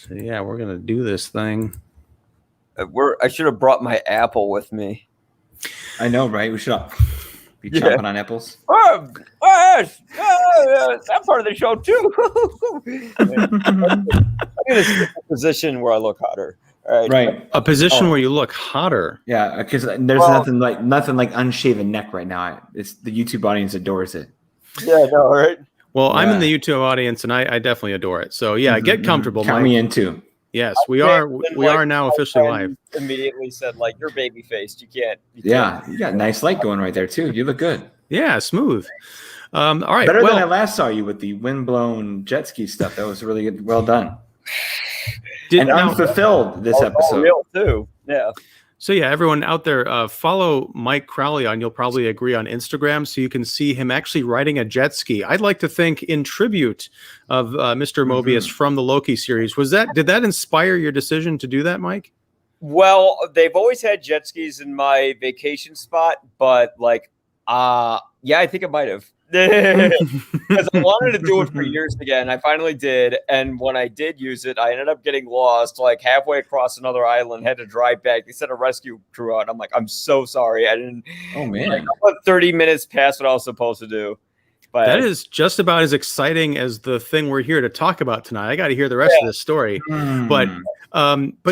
So yeah, we're gonna do this thing. I should have brought my apple with me. I know, right? We should be chomping on apples. Yes, that part of the show too. I'm gonna skip a position where I look hotter. All right. Right. A position where you look hotter. Yeah, because there's nothing like unshaven neck right now. It's the YouTube audience adores it. Yeah, no, right. Well, I'm in the YouTube audience, and I definitely adore it. So yeah, get comfortable, Count Mike. me in too. Yes, we are. We are now officially live. Immediately said, like, you're baby faced. You can't. You got a nice light going right there too. You look good. Yeah, smooth. All right. Better than I last saw you with the windblown jet ski stuff. That was really good. Well done. Unfulfilled this episode. Real too. Yeah. So yeah, everyone out there, follow Mike Crowley on, you'll probably agree, on Instagram, so you can see him actually riding a jet ski. I'd like to think in tribute of Mr. Mobius from the Loki series. Did that inspire your decision to do that, Mike? Well, they've always had jet skis in my vacation spot, but I think it might have. Because I wanted to do it for years again. I finally did, and when I did use it, I ended up getting lost like halfway across another island. Had to drive back. They sent a rescue crew out. I'm like, I'm so sorry. I didn't. Oh man! I went 30 minutes past what I was supposed to do. But that is just about as exciting as the thing we're here to talk about tonight. I got to hear the rest of this story, but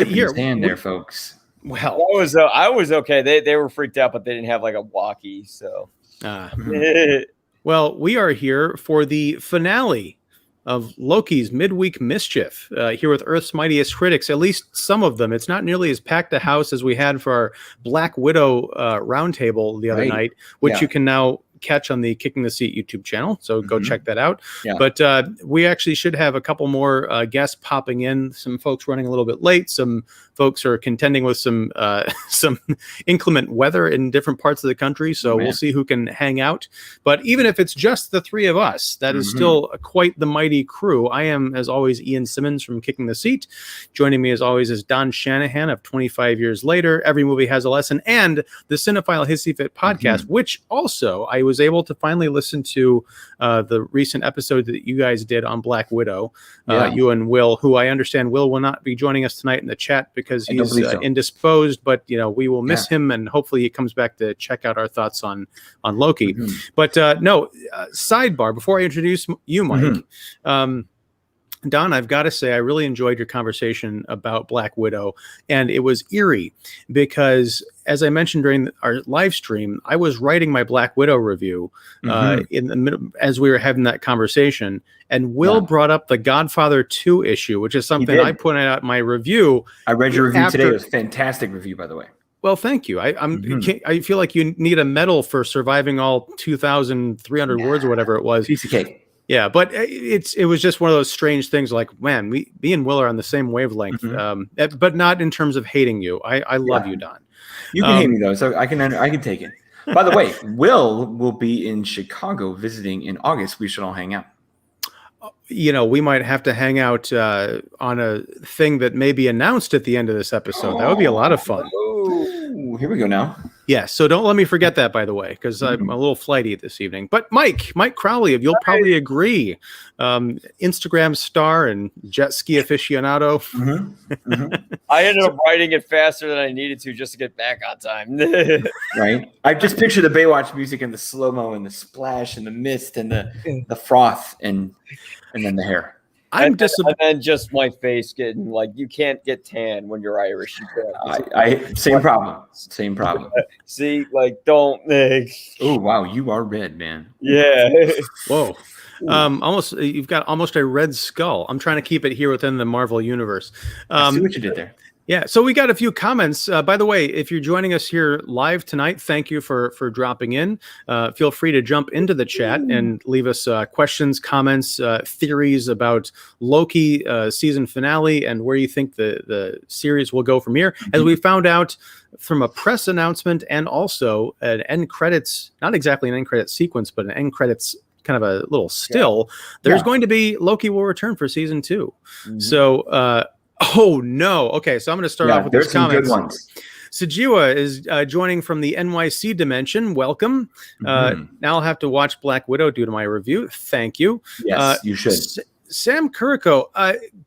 here, stand there, folks. Well, I was okay. They were freaked out, but they didn't have like a walkie, so. Well, we are here for the finale of Loki's Midweek Mischief, here with Earth's Mightiest Critics, at least some of them. It's not nearly as packed a house as we had for our Black Widow roundtable the other night, which you can now catch on the Kicking the Seat YouTube channel. So go check that out. Yeah. But we actually should have a couple more guests popping in. Some folks running a little bit late. Some folks are contending with some inclement weather in different parts of the country. So we'll see who can hang out. But even if it's just the three of us, that is still quite the mighty crew. I am, as always, Ian Simmons from Kicking the Seat. Joining me, as always, is Don Shanahan of 25 Years Later, Every Movie Has a Lesson, and the Cinephile Hissy Fit podcast, which also I was able to finally listen to the recent episode that you guys did on Black Widow. You and Will, who I understand Will not be joining us tonight in the chat because he's indisposed, but we will miss him, and hopefully he comes back to check out our thoughts on Loki. But sidebar before I introduce you, Mike. Don, I've got to say, I really enjoyed your conversation about Black Widow, and it was eerie because, as I mentioned during our live stream, I was writing my Black Widow review in the middle as we were having that conversation, and Will brought up the Godfather 2 issue, which is something I pointed out in my review. I read your review today. It was a fantastic review, by the way. Well, thank you. I feel like you need a medal for surviving all 2,300 words or whatever it was. Piece of cake. Yeah, but it was just one of those strange things. Like, man, me and Will are on the same wavelength, but not in terms of hating you. I love you, Don. You can hate me though, so I can take it. By the way, Will be in Chicago visiting in August. We should all hang out. We might have to hang out on a thing that may be announced at the end of this episode. That would be a lot of fun. Oh, here we go now. Yeah, so don't let me forget that, by the way, because I'm a little flighty this evening. But Mike Crowley, you'll probably agree, Instagram star and jet ski aficionado. I ended up writing it faster than I needed to just to get back on time. Right. I just picture the Baywatch music and the slow-mo and the splash and the mist and the froth and then the hair. And then just my face getting like, you can't get tan when you're Irish. Same problem. See, like, don't. Oh wow, you are red, man. Yeah. Whoa. You've got almost a red skull. I'm trying to keep it here within the Marvel universe. I see what you did there. Yeah, so we got a few comments. By the way, if you're joining us here live tonight, thank you for dropping in. Feel free to jump into the chat and leave us questions, comments, theories about Loki season finale and where you think the series will go from here. As we found out from a press announcement and also an end credits, not exactly an end credits sequence, but an end credits kind of a little still, there's going to be Loki will return for season 2. So, oh no. Okay, so I'm going to start off with these comments. Good ones. Sajiwa is joining from the NYC dimension. Welcome. Now I'll have to watch Black Widow due to my review. Thank you. Yes, you should. Sam Kuriko,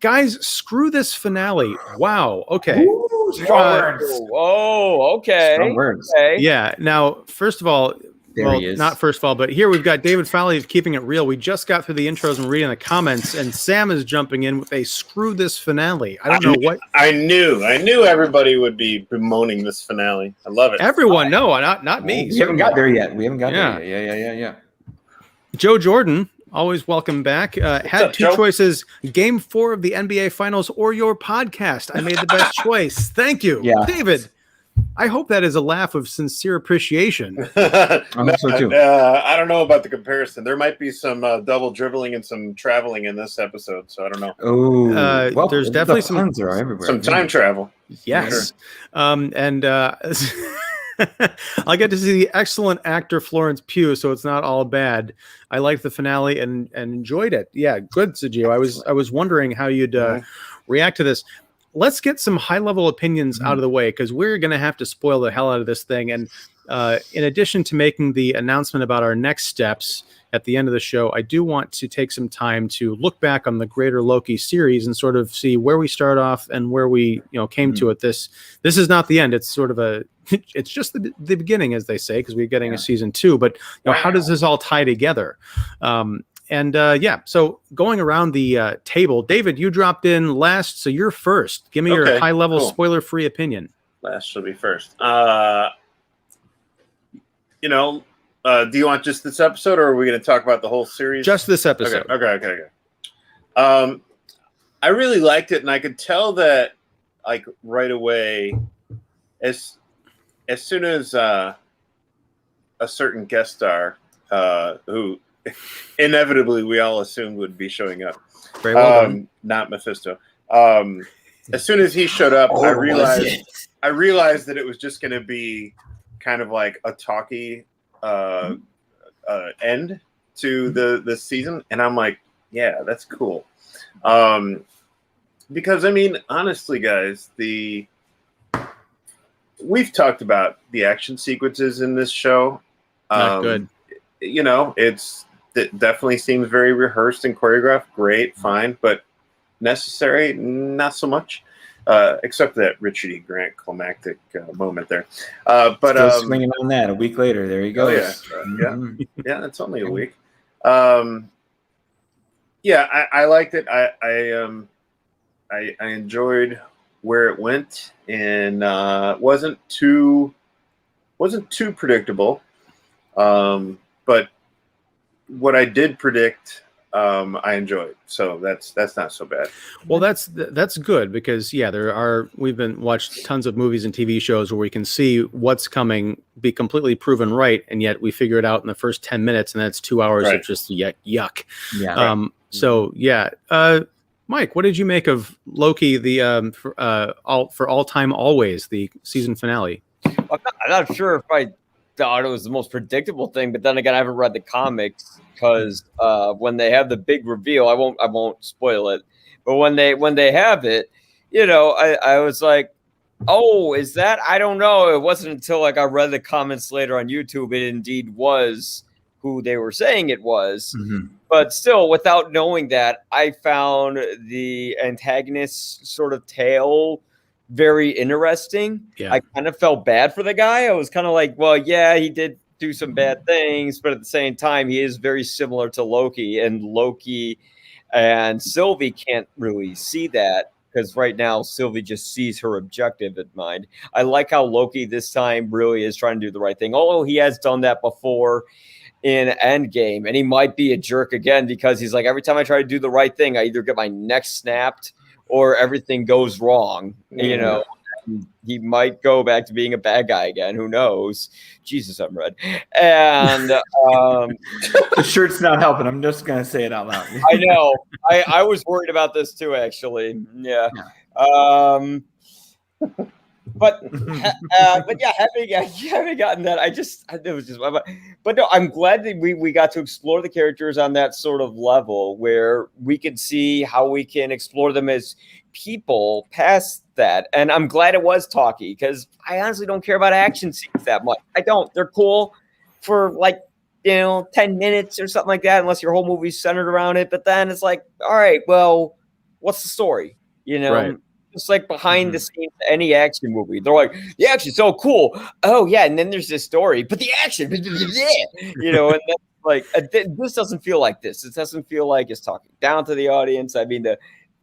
guys, screw this finale. Wow. Okay. Ooh, strong words. Oh, okay. Strong words. Okay. Yeah. Now, first of all, There he is. not first of all, but here we've got David Fowley of Keeping It Real. We just got through the intros and reading the comments, and Sam is jumping in with a screw this finale. I don't know what. I knew everybody would be bemoaning this finale. I love it. Everyone, no, not me. We haven't got there yet. Yeah. there yet. Yeah. Joe Jordan, always welcome back. Had up, two Joe? choices: Game 4 of the NBA Finals or your podcast. I made the best choice. Thank you, Yeah. David. I hope that is a laugh of sincere appreciation. I hope so too. I don't know about the comparison. There might be some double dribbling and some traveling in this episode, so I don't know. Oh, well, there's definitely the some puns are everywhere. Some time travel. Yes. And I'll get to see the excellent actor Florence Pugh, so it's not all bad. I liked the finale and enjoyed it. Yeah, good, Sergio. I was wondering how you'd react to this. Let's get some high-level opinions out of the way, because we're going to have to spoil the hell out of this thing. And in addition to making the announcement about our next steps at the end of the show, I do want to take some time to look back on the greater Loki series and sort of see where we start off and where we came to it. This is not the end. It's sort of it's just the beginning, as they say, because we're getting a season 2. But how does this all tie together? So going around the table, David, you dropped in last, so you're first. Give me your high-level, spoiler-free opinion. Last shall be first. Do you want just this episode, or are we going to talk about the whole series? Just this episode. Okay. I really liked it, and I could tell that, like, right away, as soon as a certain guest star who inevitably we all assumed would be showing up, Very well done. not Mephisto. As soon as he showed up, I realized that it was just going to be kind of like a talky end to the season, and I'm like, yeah, that's cool. Because I mean, honestly, guys, we've talked about the action sequences in this show. Not good. It definitely seems very rehearsed and choreographed. Great, fine, but necessary, not so much. Except that Richard E. Grant climactic moment there. Still swinging on that a week later. There he goes. Yeah, that's only a week. I liked it. I enjoyed where it went, and wasn't too predictable. But what I did predict, I enjoyed. So that's not so bad. Well, that's good, because we've been watched tons of movies and TV shows where we can see what's coming, be completely proven right, and yet we figure it out in the first 10 minutes, and that's 2 hours of just yuck. Yeah. Mike, what did you make of Loki, the for all time always, the season finale? I'm not sure if I thought it was the most predictable thing, but then again, I haven't read the comics, because when they have the big reveal, I won't spoil it, but when they have it, I was like, oh, is that? I don't know. It wasn't until I read the comments later on YouTube, it indeed was who they were saying it was. Mm-hmm. But still, without knowing that, I found the antagonist sort of tale very interesting. Yeah. I kind of felt bad for the guy. I was kind of like, well, yeah, he did do some bad things, but at the same time, he is very similar to Loki, and Loki and Sylvie can't really see that, because right now Sylvie just sees her objective in mind. I like how Loki this time really is trying to do the right thing. Although he has done that before in Endgame, and he might be a jerk again, because he's like, every time I try to do the right thing, I either get my neck snapped or everything goes wrong. He might go back to being a bad guy again. Who knows? Jesus, I'm red. And the shirt's not helping. I'm just gonna say it out loud. I know. I was worried about this too, actually. Yeah. But yeah, having gotten that, it was just. But no, I'm glad that we got to explore the characters on that sort of level, where we could see how we can explore them as people past that. And I'm glad it was talky, because I honestly don't care about action scenes that much. I don't. They're cool for like 10 minutes or something like that, unless your whole movie's centered around it. But then it's like, all right, well, what's the story? Right. Just like behind the scenes of any action movie. They're like, the action's so cool. Oh, yeah. And then there's this story, but the action, and then, like, this doesn't feel like this. It doesn't feel like it's talking down to the audience. I mean, the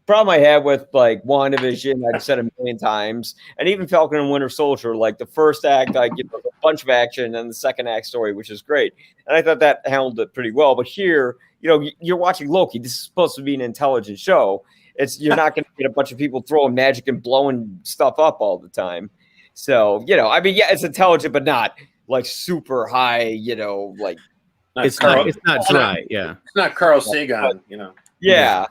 problem I have with like WandaVision, I've said a million times, and even Falcon and Winter Soldier, like the first act, like a bunch of action, and then the second act story, which is great. And I thought that handled it pretty well. But here, you're watching Loki. This is supposed to be an intelligent show. You're not going to get a bunch of people throwing magic and blowing stuff up all the time. So, I mean, yeah, it's intelligent, but not like super high, like it's not dry. Yeah. It's not Carl Sagan, Yeah.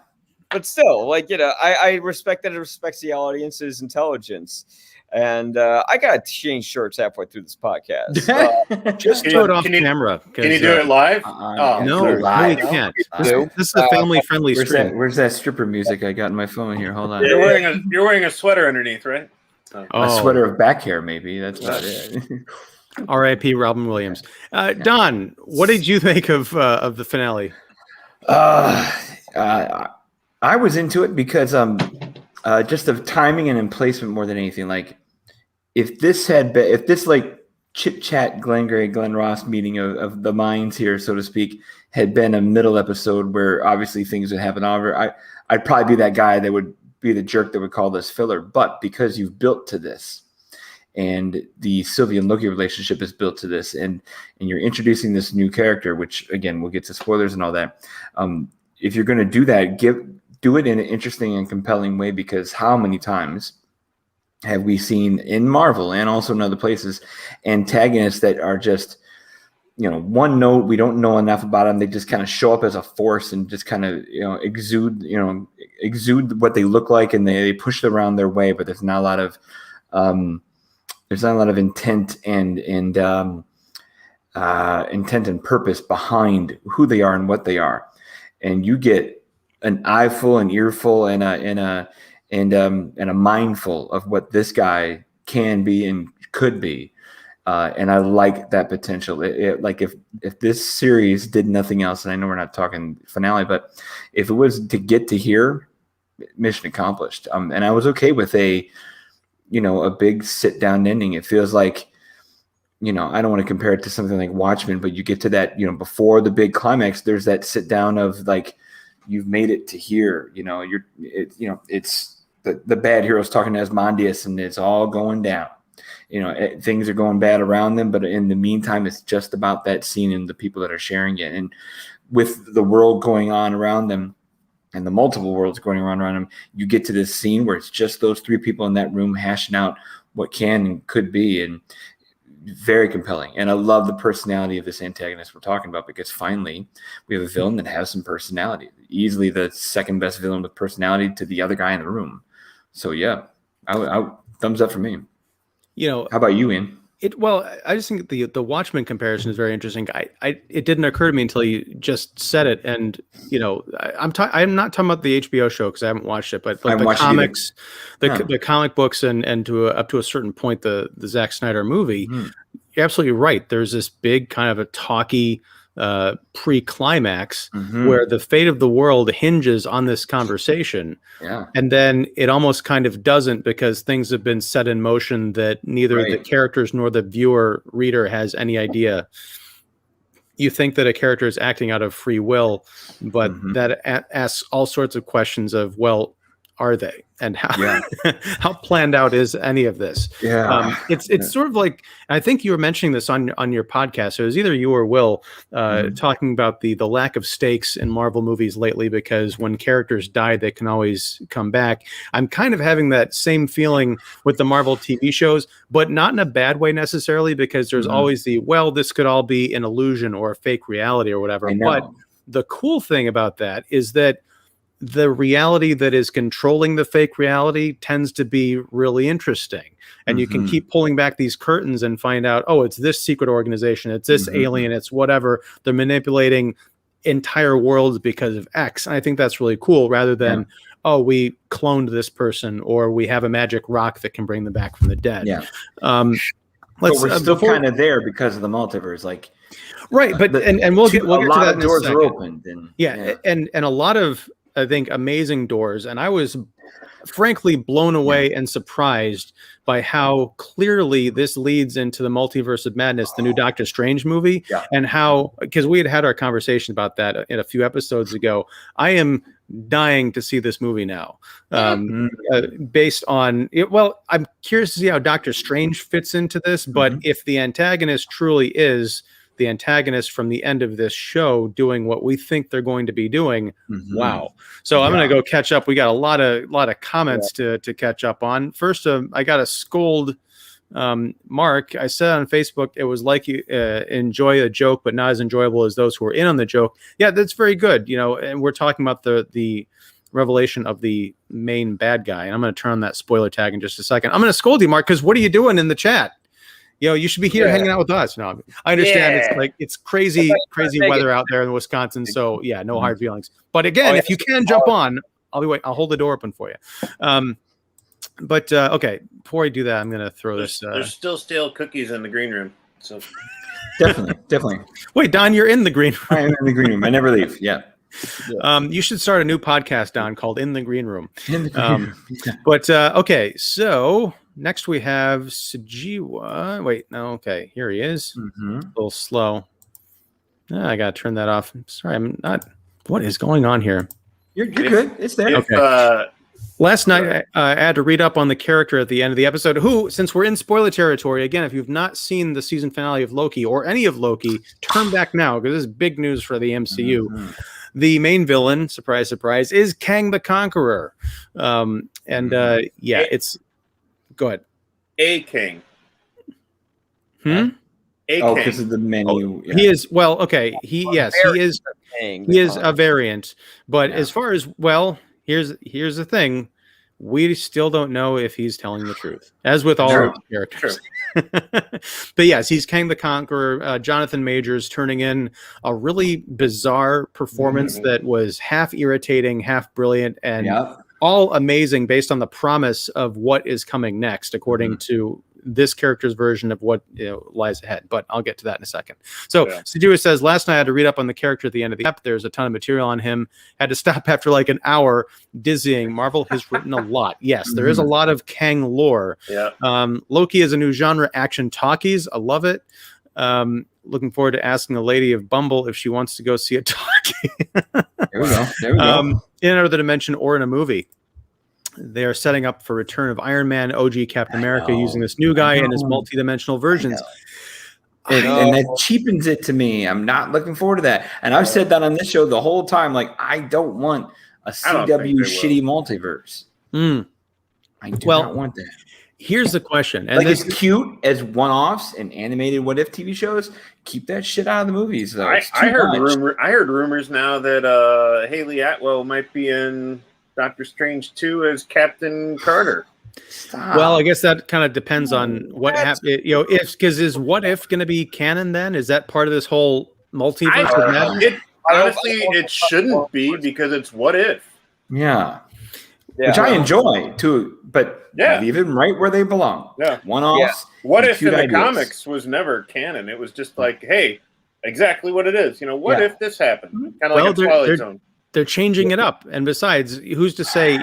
But still, like, I respect that it respects the audience's intelligence. And I got to change shirts halfway through this podcast. Just do it off camera. Can you do it live? No, you can't. This is a family-friendly stream. Where's that stripper music I got in my phone here? Hold on. You're wearing a sweater underneath, right? A sweater of back hair, maybe. That's about it. R.I.P. Robin Williams. Don, what did you think of the finale? I was into it because just of timing and emplacement more than anything. Like if this like chit chat Glenn Gray, Glenn Ross meeting of the minds here, so to speak, had been a middle episode where obviously things would happen over, I'd probably be that guy that would be the jerk that would call this filler. But because you've built to this, and the Sylvie and Loki relationship is built to this, and you're introducing this new character, which again we'll get to spoilers and all that. If you're going to do that, do it in an interesting and compelling way, because how many times have we seen in Marvel and also in other places antagonists that are just, one note, we don't know enough about them. They just kind of show up as a force and just kind of, exude what they look like, and they push it around their way, but there's not a lot of intent and intent and purpose behind who they are and what they are. And you get an eyeful, an earful, and a mindful of what this guy can be and could be, and I like that potential. Like if this series did nothing else, and I know we're not talking finale, but if it was to get to here, mission accomplished. And I was okay with a big sit down ending. It feels like, I don't want to compare it to something like Watchmen, but you get to that, before the big climax, there's that sit down of like, you've made it to here, it's the bad heroes talking to Asmodeus, and it's all going down, things are going bad around them. But in the meantime, it's just about that scene and the people that are sharing it. And with the world going on around them and the multiple worlds going around them, you get to this scene where it's just those three people in that room hashing out what can and could be. And very compelling. And I love the personality of this antagonist we're talking about, because finally we have a villain that has some personality, easily the second best villain with personality to the other guy in the room. So yeah, I thumbs up for me. How about you, Ian? I just think the Watchmen comparison is very interesting. It didn't occur to me until you just said it, and I'm not talking about the HBO show because I haven't watched it, but like the comics, the comic books, and up to a certain point, the Zack Snyder movie. You're absolutely right. There's this big kind of a talky pre-climax where the fate of the world hinges on this conversation. Yeah. And then it almost kind of doesn't, because things have been set in motion that neither the characters nor the reader has any idea. You think that a character is acting out of free will, but that asks all sorts of questions of, well, are they? And how how planned out is any of this? It's sort of like, I think you were mentioning this on your podcast. It was either you or Will talking about the lack of stakes in Marvel movies lately, because when characters die, they can always come back. I'm kind of having that same feeling with the Marvel TV shows, but not in a bad way necessarily, because there's always this could all be an illusion or a fake reality or whatever. But the cool thing about that is that the reality that is controlling the fake reality tends to be really interesting. And you can keep pulling back these curtains and find out, oh, it's this secret organization, it's this alien, it's whatever. They're manipulating entire worlds because of X. And I think that's really cool, rather than, oh, we cloned this person, or we have a magic rock that can bring them back from the dead. But we're still kind of there because of the multiverse, like right. But and we'll get to that. A lot of doors are opened. And, and a lot of, I think, amazing doors. And I was frankly blown away and surprised by how clearly this leads into the Multiverse of Madness, the new Doctor Strange movie, and how, because we had our conversation about that in a few episodes ago. I am dying to see this movie now, based on it. Well, I'm curious to see how Doctor Strange fits into this, but if the antagonist truly is the antagonist from the end of this show doing what we think they're going to be doing, wow. So I'm going to go catch up. We got a lot of comments to catch up on. First, I got a scold, Mark. I said on Facebook, it was like you enjoy a joke, but not as enjoyable as those who are in on the joke. Yeah, that's very good. And we're talking about the revelation of the main bad guy. And I'm going to turn on that spoiler tag in just a second. I'm going to scold you, Mark, because what are you doing in the chat? You should be here hanging out with us. No, I understand it's crazy weather out there in Wisconsin. So no hard feelings. But again, if you can jump on, I'll hold the door open for you. But okay, before I do that, I'm going to throw this. There's still stale cookies in the green room. So definitely. Wait, Don, you're in the green room. I am in the green room. I never leave. Yeah. You should start a new podcast, Don, called In the Green Room. But okay, so next we have Sajiwa. Wait, no, okay, here he is. A little slow. I gotta turn that off. Sorry, I'm not. What is going on here? You're good. It's there. Okay. Last night, I had to read up on the character at the end of the episode, who, since we're in spoiler territory, again, if you've not seen the season finale of Loki or any of Loki, turn back now, because this is big news for the MCU. The main villain, surprise, surprise, is Kang the Conqueror. It's... Go ahead. A king. A king. Because of the menu. He is, well, okay. He is a variant. But as far as, here's the thing. We still don't know if he's telling the truth, as with all of the characters. But yes, he's Kang the Conqueror. Jonathan Majors turning in a really bizarre performance that was half irritating, half brilliant, and all amazing based on the promise of what is coming next, according to this character's version of what lies ahead. But I'll get to that in a second. So Sajua says, last night I had to read up on the character at the end of the app. There's a ton of material on him. Had to stop after like an hour. Dizzying. Marvel has written a lot. Yes, there is a lot of Kang lore. Loki is a new genre, action talkies. I love it. Looking forward to asking the lady of Bumble if she wants to go see a talkie. There we go. In another dimension or in a movie. They are setting up for return of Iron Man, OG Captain America, using this new guy in his multi-dimensional versions. And that cheapens it to me. I'm not looking forward to that. And I've said that on this show the whole time. Like, I don't want a CW shitty multiverse. I do not want that. Here's the question. And like, it's cute as one-offs and animated What If TV shows. Keep that shit out of the movies, though. I heard rumors now that Haley Atwell might be in Doctor Strange 2 as Captain Carter. Stop. Well, I guess that kind of depends on what happens. Because is What If going to be canon then? Is that part of this whole multiverse of madness? Honestly, it shouldn't be, because it's What If. Yeah. Which I enjoy too, but leave them right where they belong. One-offs. What If in the comics was never canon. It was just like, hey, exactly what it is. What if this happened? Kind of like a Twilight Zone. They're changing it up. And besides, who's to say,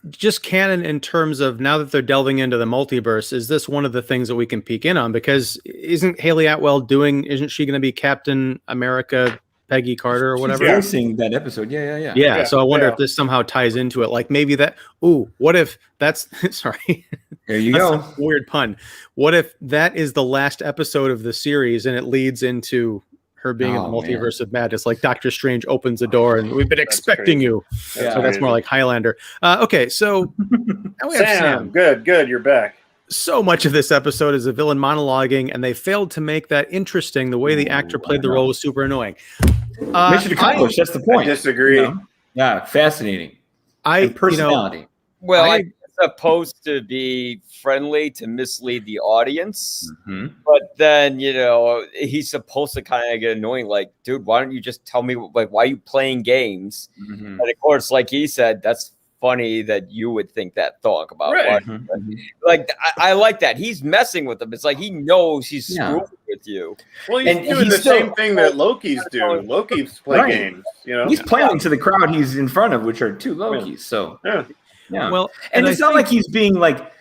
just canon in terms of now that they're delving into the multiverse, is this one of the things that we can peek in on? Because isn't Haley Atwell isn't she going to be Captain America, Peggy Carter or whatever? She's voicing that episode. Yeah. So I wonder if this somehow ties into it. Like maybe that, what if that's, sorry. There you go. A weird pun. What if that is the last episode of the series and it leads into her being in the multiverse of madness, like Doctor Strange opens the door and we've been expecting you. So that's more like Highlander. Okay, so now we have Sam. Good, you're back. So much of this episode is a villain monologuing, and they failed to make that interesting. The way the actor played the role was super annoying. Mission accomplished. That's the point. I disagree. Yeah, fascinating. And personality. I supposed to be friendly to mislead the audience, but then he's supposed to kind of get annoying. Like, dude, why don't you just tell me why are you playing games? And of course, like he said, that's funny that you would think that thought about. Right. Like I like that. He's messing with them. It's like he knows he's screwing with you. Well, he's doing the same thing that Loki's do. Loki's play games, you know. He's playing to the crowd he's in front of, which are 2 Lokis. So yeah. Well, and it's not like he's being like,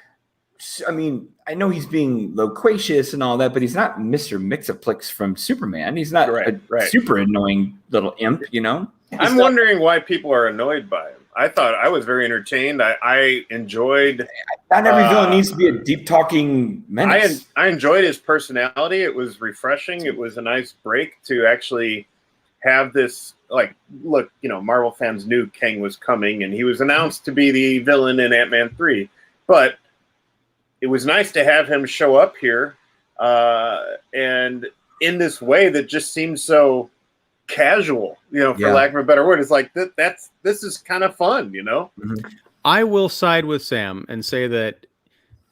I mean, I know he's being loquacious and all that, but he's not Mr. Mixaplex from Superman. He's not a super annoying little imp, you know? I'm wondering why people are annoyed by him. I thought I was very entertained. I enjoyed. Not every villain needs to be a deep talking menace. I enjoyed his personality. It was refreshing. It was a nice break to actually have this. Like, look, you know, Marvel fans knew Kang was coming, and he was announced to be the villain in Ant-Man 3. But it was nice to have him show up here, and in this way that just seems so casual, you know, for lack of a better word. It's like this is kind of fun, you know. I will side with Sam and say that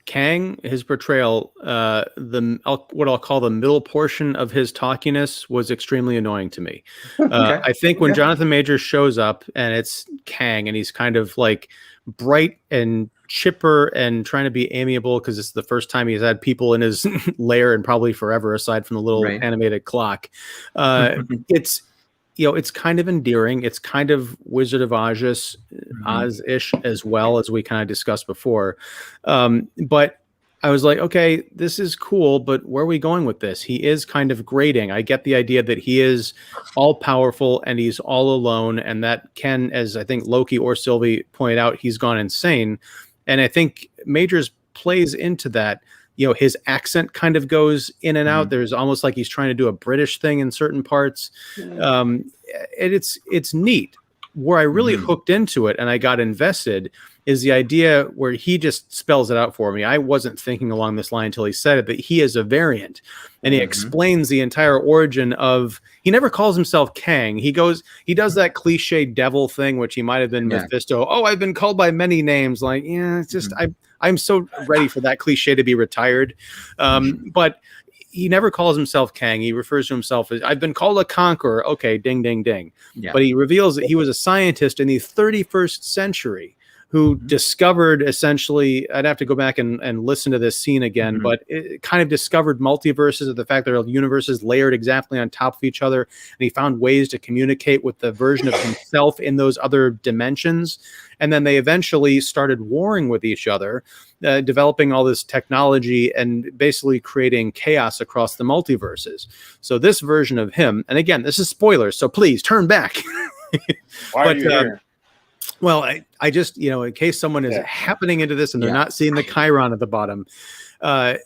Kang, his portrayal, what I'll call the middle portion of his talkiness was extremely annoying to me. I think when Jonathan Majors shows up and it's Kang and he's kind of like bright and chipper and trying to be amiable because it's the first time he's had people in his lair and probably forever, aside from the little animated clock. It's, you know, it's kind of endearing. It's kind of Wizard of Oz-ish as well, as we kind of discussed before. But I was like, okay, this is cool, but where are we going with this? He is kind of grating. I get the idea that he is all powerful and he's all alone, and that can, as I think Loki or Sylvie pointed out, he's gone insane. And I think Majors plays into that. You know, his accent kind of goes in and out. There's almost like he's trying to do a British thing in certain parts. It's neat. Where I really hooked into it and I got invested is the idea where he just spells it out for me. I wasn't thinking along this line until he said it, that he is a variant. And he explains the entire origin of, he never calls himself Kang. He does that cliche devil thing, which he might have been Mephisto. Oh, I've been called by many names. Like, it's just, I'm so ready for that cliche to be retired. But he never calls himself Kang. He refers to himself as, I've been called a conqueror. Okay, ding, ding, ding. Yeah. But he reveals that he was a scientist in the 31st century who discovered, essentially, I'd have to go back and listen to this scene again, but it kind of discovered multiverses, of the fact that universes layered exactly on top of each other. And he found ways to communicate with the version of himself in those other dimensions. And then they eventually started warring with each other, developing all this technology and basically creating chaos across the multiverses. So this version of him, and again, this is spoilers, so please turn back. Why are you here? Well, I just, you know, in case someone is happening into this and they're not seeing the Chiron at the bottom,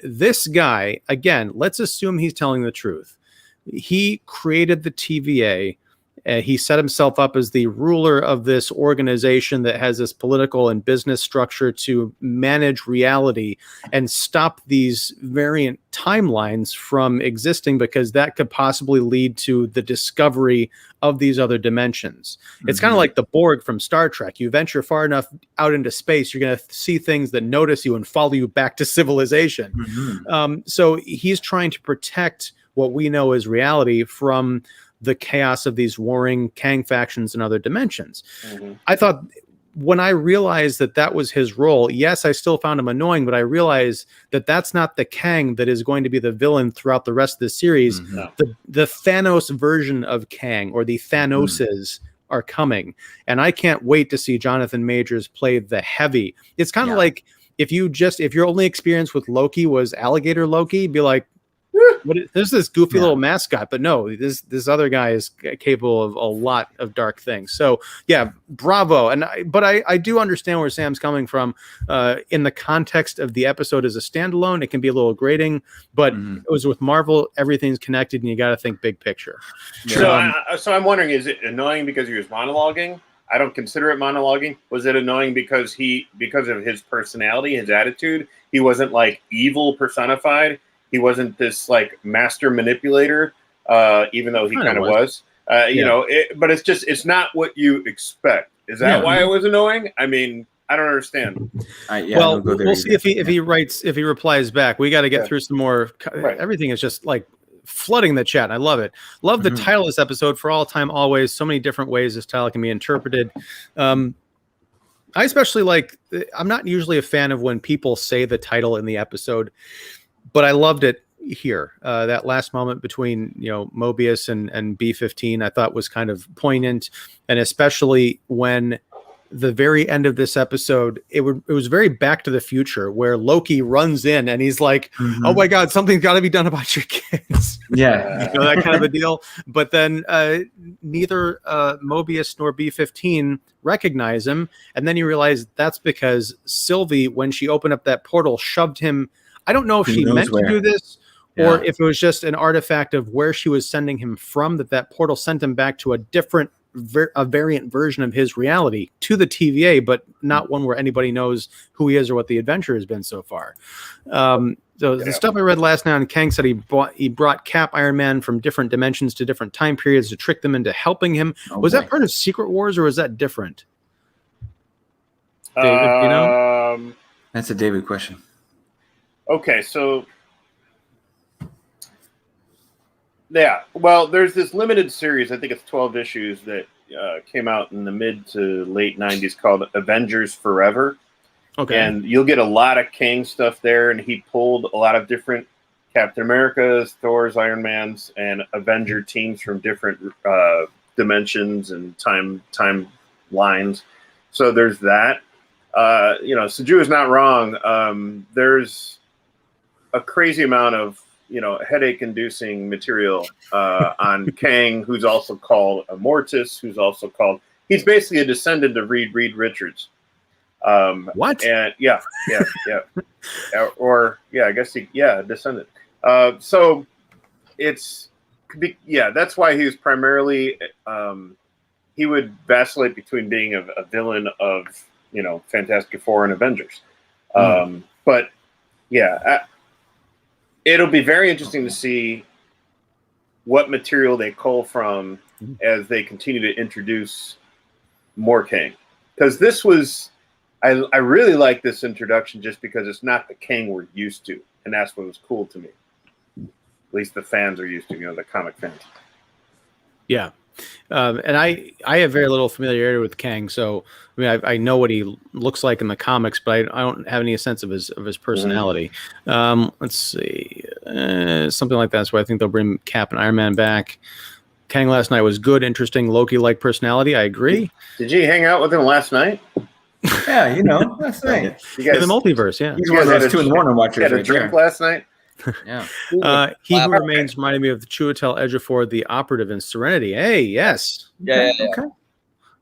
this guy, again, let's assume he's telling the truth. He created the TVA. He set himself up as the ruler of this organization that has this political and business structure to manage reality and stop these variant timelines from existing, because that could possibly lead to the discovery of these other dimensions. It's kind of like the Borg from Star Trek. You venture far enough out into space, you're going to see things that notice you and follow you back to civilization. So he's trying to protect what we know as reality from the chaos of these warring Kang factions in other dimensions. I thought, when I realized that that was his role, yes, I still found him annoying, but I realized that that's not the Kang that is going to be the villain throughout the rest of the series. The Thanos version of Kang, or the Thanoses, are coming. And I can't wait to see Jonathan Majors play the heavy. It's kind of like if your only experience with Loki was alligator Loki, be like, there's this goofy little mascot, but no, this other guy is capable of a lot of dark things. So yeah, bravo. But I do understand where Sam's coming from. In the context of the episode as a standalone, it can be a little grating, but it was with Marvel, everything's connected, and you got to think big picture. So I'm wondering, is it annoying because he was monologuing? I don't consider it monologuing. Was it annoying because of his personality, his attitude? He wasn't like evil personified. He wasn't this like master manipulator, even though he kind of was. You know, but it's not what you expect. Is that why it was annoying? I mean, I don't understand. Well, we'll see if he replies back. We got to get through some more. Everything is just like flooding the chat. I love it. Love the title of this episode, For All Time Always. So many different ways this title can be interpreted. I especially like, I'm not usually a fan of when people say the title in the episode, but I loved it here. That last moment between, Mobius and B-15, I thought was kind of poignant. And especially when the very end of this episode, it was very Back to the Future, where Loki runs in and he's like, oh my God, something's got to be done about your kids. Yeah. That kind of a deal. But then neither Mobius nor B-15 recognize him. And then you realize that's because Sylvie, when she opened up that portal, shoved him. I don't know if she meant to do this or if it was just an artifact of where she was sending him from, that portal sent him back to a different a variant version of his reality to the TVA, but not one where anybody knows who he is or what the adventure has been so far. The stuff I read last night on Kang said he brought Cap, Iron Man from different dimensions to different time periods to trick them into helping him. Was that part of Secret Wars or was that different? David, That's a David question. Okay, so yeah, well, there's this limited series, I think it's 12 issues, that came out in the mid to late 90s called Avengers Forever. Okay. And you'll get a lot of Kang stuff there, and he pulled a lot of different Captain America's, Thor's, Iron Man's, and Avenger teams from different dimensions and time lines. So there's that. Saju is not wrong. There's a crazy amount of headache-inducing material on Kang, who's also called Immortus, he's basically a descendant of Reed Richards. What? And yeah. I guess descendant. So that's why he was primarily he would vacillate between being a villain of Fantastic Four and Avengers. But yeah. It'll be very interesting to see what material they cull from as they continue to introduce more Kang. Because this was, I really like this introduction just because it's not the Kang we're used to. And that's what was cool to me. At least the fans are used to, the comic fans. Yeah. And I have very little familiarity with Kang, so I mean I know what he looks like in the comics, but I don't have any sense of his personality. Let's see, something like that. So I think they'll bring Cap and Iron Man back. Kang last night was good, interesting, Loki-like personality. I agree. Did you hang out with him last night? Yeah, last night. You guys, in the multiverse, yeah. He's one of those 2 in 1 watchers. Had a drink last night. Yeah. He Who Remains reminded me of the Chiwetel Ejiofor, the operative in Serenity. Hey, yes. Yeah. Okay.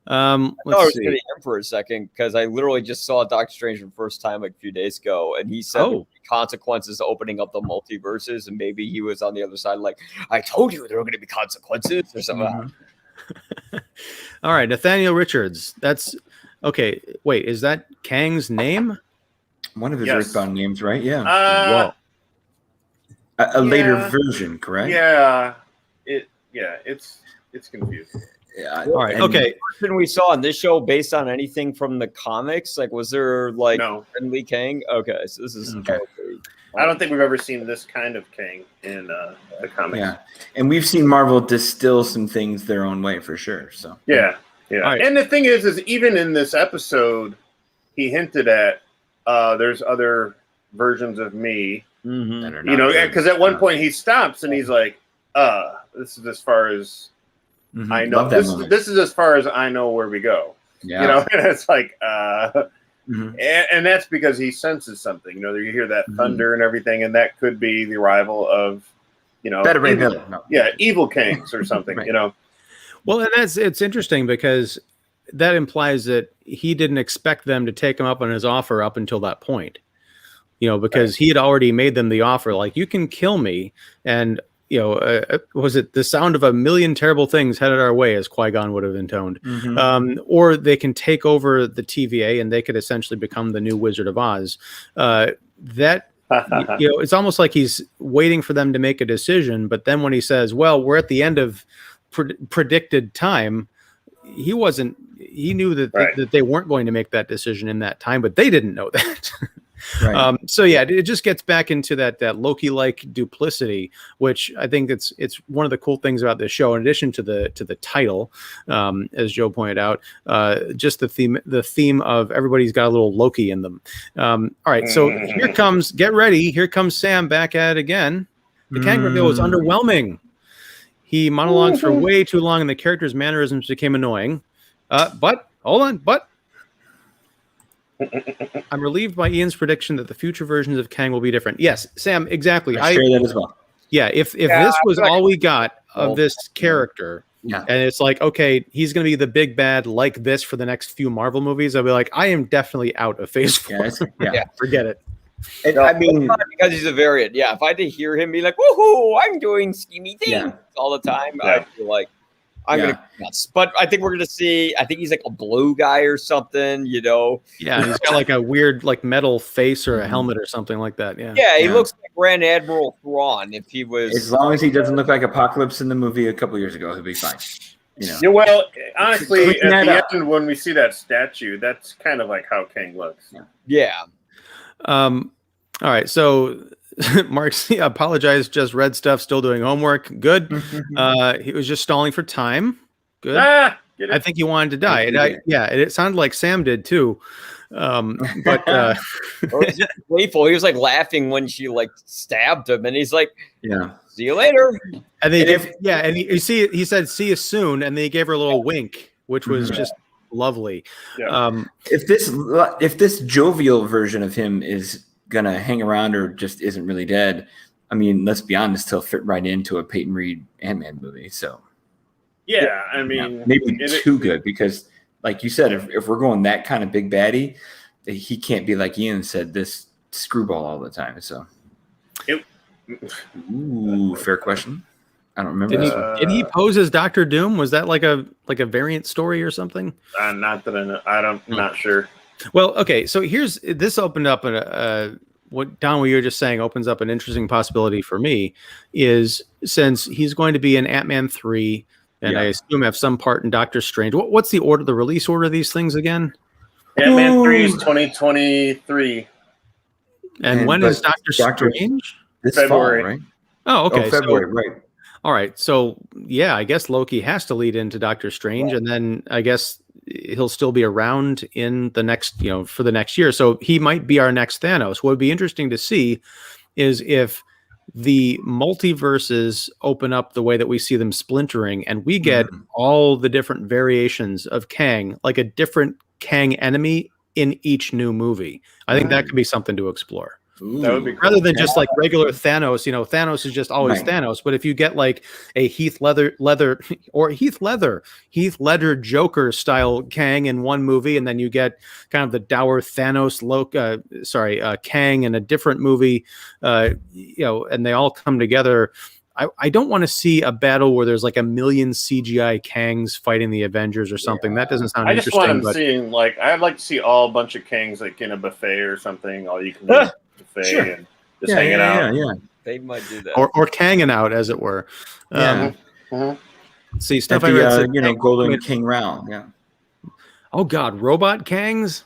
I Let's was see. kidding him for a second because I literally just saw Doctor Strange for the first time like a few days ago, and he said there would be consequences to opening up the multiverses, and maybe he was on the other side like, I told you there were going to be consequences or something. All right, Nathaniel Richards. That's okay. Wait, is that Kang's name? One of his Yes. Earthbound names, right? Yeah. Whoa. A later version, correct? Yeah. It's confusing. Yeah. All right. And- Okay. Person we saw on this show based on anything from the comics? Like, was there like No. friendly Kang? Okay, so this is Okay. I don't think we've ever seen this kind of Kang in the comics. Yeah. And we've seen Marvel distill some things their own way for sure. So Yeah. All right. And the thing is even in this episode, he hinted at there's other versions of me. Mm-hmm. that are not good. Because at one point he stops and he's like, this is as far as Mhm. I know. Love that moment. This is as far as I know where we go. Yeah. And it's like, Mhm. and that's because he senses something. You hear that Mhm. thunder and everything, and that could be the arrival of, Better Ray evil, Miller. No. evil Kangs or something. Right. Well, and it's interesting because that implies that he didn't expect them to take him up on his offer up until that point. Because he had already made them the offer, like, you can kill me, and was it the sound of a million terrible things headed our way, as Qui-Gon would have intoned, Mhm. or they can take over the TVA and they could essentially become the new Wizard of Oz. It's almost like he's waiting for them to make a decision, but then when he says, "Well, we're at the end of predicted time," he knew that Right. that they weren't going to make that decision in that time, but they didn't know that. Right. So yeah, it just gets back into that Loki-like duplicity, which I think it's one of the cool things about this show. In addition to the title, as Joe pointed out, just the theme of everybody's got a little Loki in them. All right, so get ready. Here comes Sam back at it again. The Kang reveal was underwhelming. He monologued for way too long, and the character's mannerisms became annoying. But hold on, I'm relieved by Ian's prediction that the future versions of Kang will be different. Yes, Sam, exactly. I share that as well. Yeah, if this was all we got of this character, and it's like, okay, he's going to be the big bad like this for the next few Marvel movies, I'll be like, I am definitely out of Phase 4. Yeah. Forget it. I mean, because he's a variant. Yeah, if I had to hear him be like, "Woohoo! I'm doing schemy things all the time," I feel like I'm gonna go nuts. But I think we're gonna see. I think he's like a blue guy or something. Yeah, he's got like a weird like metal face or a helmet or something like that. Yeah, he looks like Grand Admiral Thrawn if he was. As long as he doesn't look like Apocalypse in the movie a couple years ago, he'll be fine. Yeah, well, honestly, at the end when we see that statue, that's kind of like how Kang looks. Yeah. All right, so Mark apologized, just read stuff, still doing homework. Good. He was just stalling for time. Good. I think he wanted to die. It sounded like Sam did too. But playful. He was like laughing when she like stabbed him, and he's like, see you later. And he said, see you soon, and they gave her a little wink, which was just lovely. If this jovial version of him is gonna hang around or just isn't really dead, I mean, let's be honest, he'll fit right into a Peyton Reed Ant-Man movie. So I mean, maybe too good, because like you said, if we're going that kind of big baddie, he can't be, like Ian said, this screwball all the time. So fair question. I don't remember. Did he pose as Dr. Doom? Was that like a variant story or something? Not that I know. I'm not sure. Well, okay. So this opened up what Don, what you were just saying opens up an interesting possibility for me, is since he's going to be in Ant-Man 3, and I assume have some part in Doctor Strange. What's the release order of these things again? Ant-Man 3 is 2023. And when is Doctor Strange? This February. fall, right? Oh, okay. February, right. All right. So, I guess Loki has to lead into Doctor Strange, and then I guess he'll still be around in the next, for the next year. So he might be our next Thanos. What would be interesting to see is if the multiverses open up the way that we see them splintering, and we get all the different variations of Kang, like a different Kang enemy in each new movie. I think that could be something to explore. That would be cool. Rather than just like regular Thanos. Thanos is just always Thanos. But if you get like a Heath Ledger Joker style Kang in one movie, and then you get kind of the dour Thanos Kang in a different movie, and they all come together. I don't want to see a battle where there's like a million CGI Kangs fighting the Avengers or something. That doesn't sound interesting. I just want them seeing, like, I'd like to see all a bunch of Kangs like in a buffet or something. All you can do. And just hanging out. Yeah. They might do that. Or Kanging out, as it were. See, stuff I read. Golden King round. Yeah. Oh, God. Robot Kangs?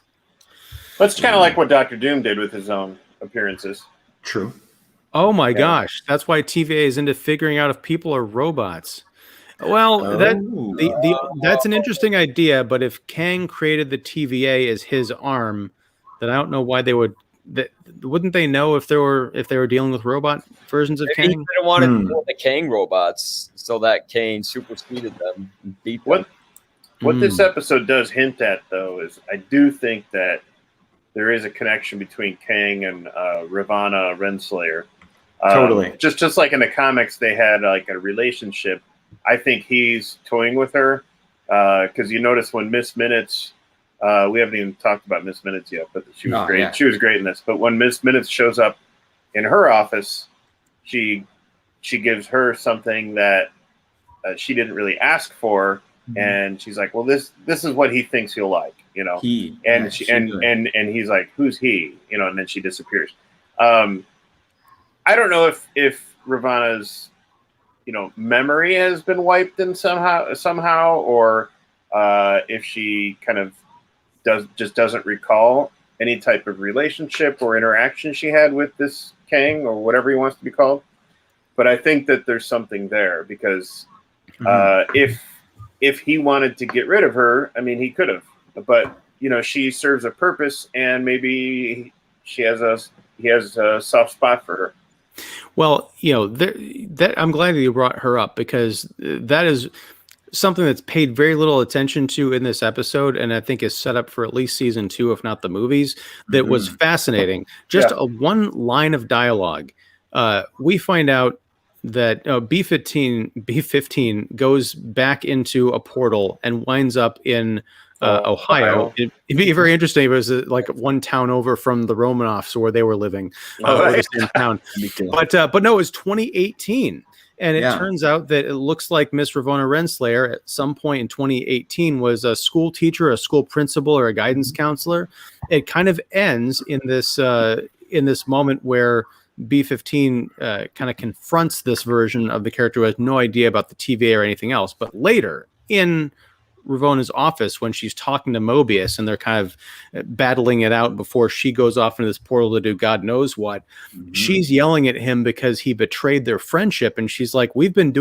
That's kind of like what Dr. Doom did with his own appearances. True. Oh, my gosh. That's why TVA is into figuring out if people are robots. Well, that's an interesting idea, but if Kang created the TVA as his arm, then I don't know why they would. Wouldn't they know if they were dealing with robot versions of Kang? He didn't want to deal with the Kang robots, so that Kang superseded them and beat them. What this episode does hint at, though, is I do think that there is a connection between Kang and Ravonna Renslayer. Totally. Just like in the comics, they had like a relationship. I think he's toying with her because you notice when Miss Minutes. We haven't even talked about Miss Minutes yet, but she was great. Yeah. She was great in this. But when Miss Minutes shows up in her office, she gives her something that she didn't really ask for, and she's like, "Well, this is what he thinks he'll like," and he's like, "Who's he?" And then she disappears. I don't know if Ravonna's memory has been wiped in somehow, or if she kind of doesn't recall any type of relationship or interaction she had with this Kang or whatever he wants to be called. But I think that there's something there because if he wanted to get rid of her, I mean, he could have. But she serves a purpose, and maybe he has a soft spot for her. Well, that I'm glad that you brought her up because that is something that's paid very little attention to in this episode, and I think is set up for at least season 2, if not the movies. That was fascinating. Just a one line of dialogue. We find out that B-15 goes back into a portal and winds up in Ohio. It'd be very interesting if it was like one town over from the Romanoffs where they were living, or the same town. But no, it was 2018. And it turns out that it looks like Miss Ravonna Renslayer at some point in 2018 was a school teacher, a school principal, or a guidance counselor. It kind of ends in this moment where B-15 kind of confronts this version of the character who has no idea about the TVA or anything else. But later in Ravonna's office, when she's talking to Mobius and they're kind of battling it out before she goes off into this portal to do God knows what, she's yelling at him because he betrayed their friendship. And she's like, we've been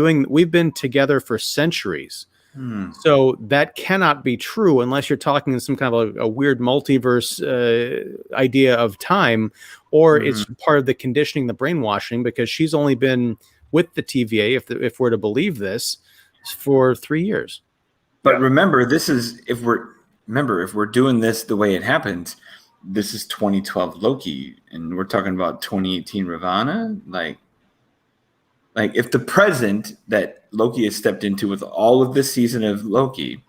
together for centuries. So that cannot be true unless you're talking in some kind of a weird multiverse idea of time, or it's part of the conditioning, the brainwashing, because she's only been with the TVA, if we're to believe this, for 3 years. But remember, if we're doing this the way it happens, this is 2012 Loki, and we're talking about 2018 Ravonna. Like if the present that Loki has stepped into with all of this season of Loki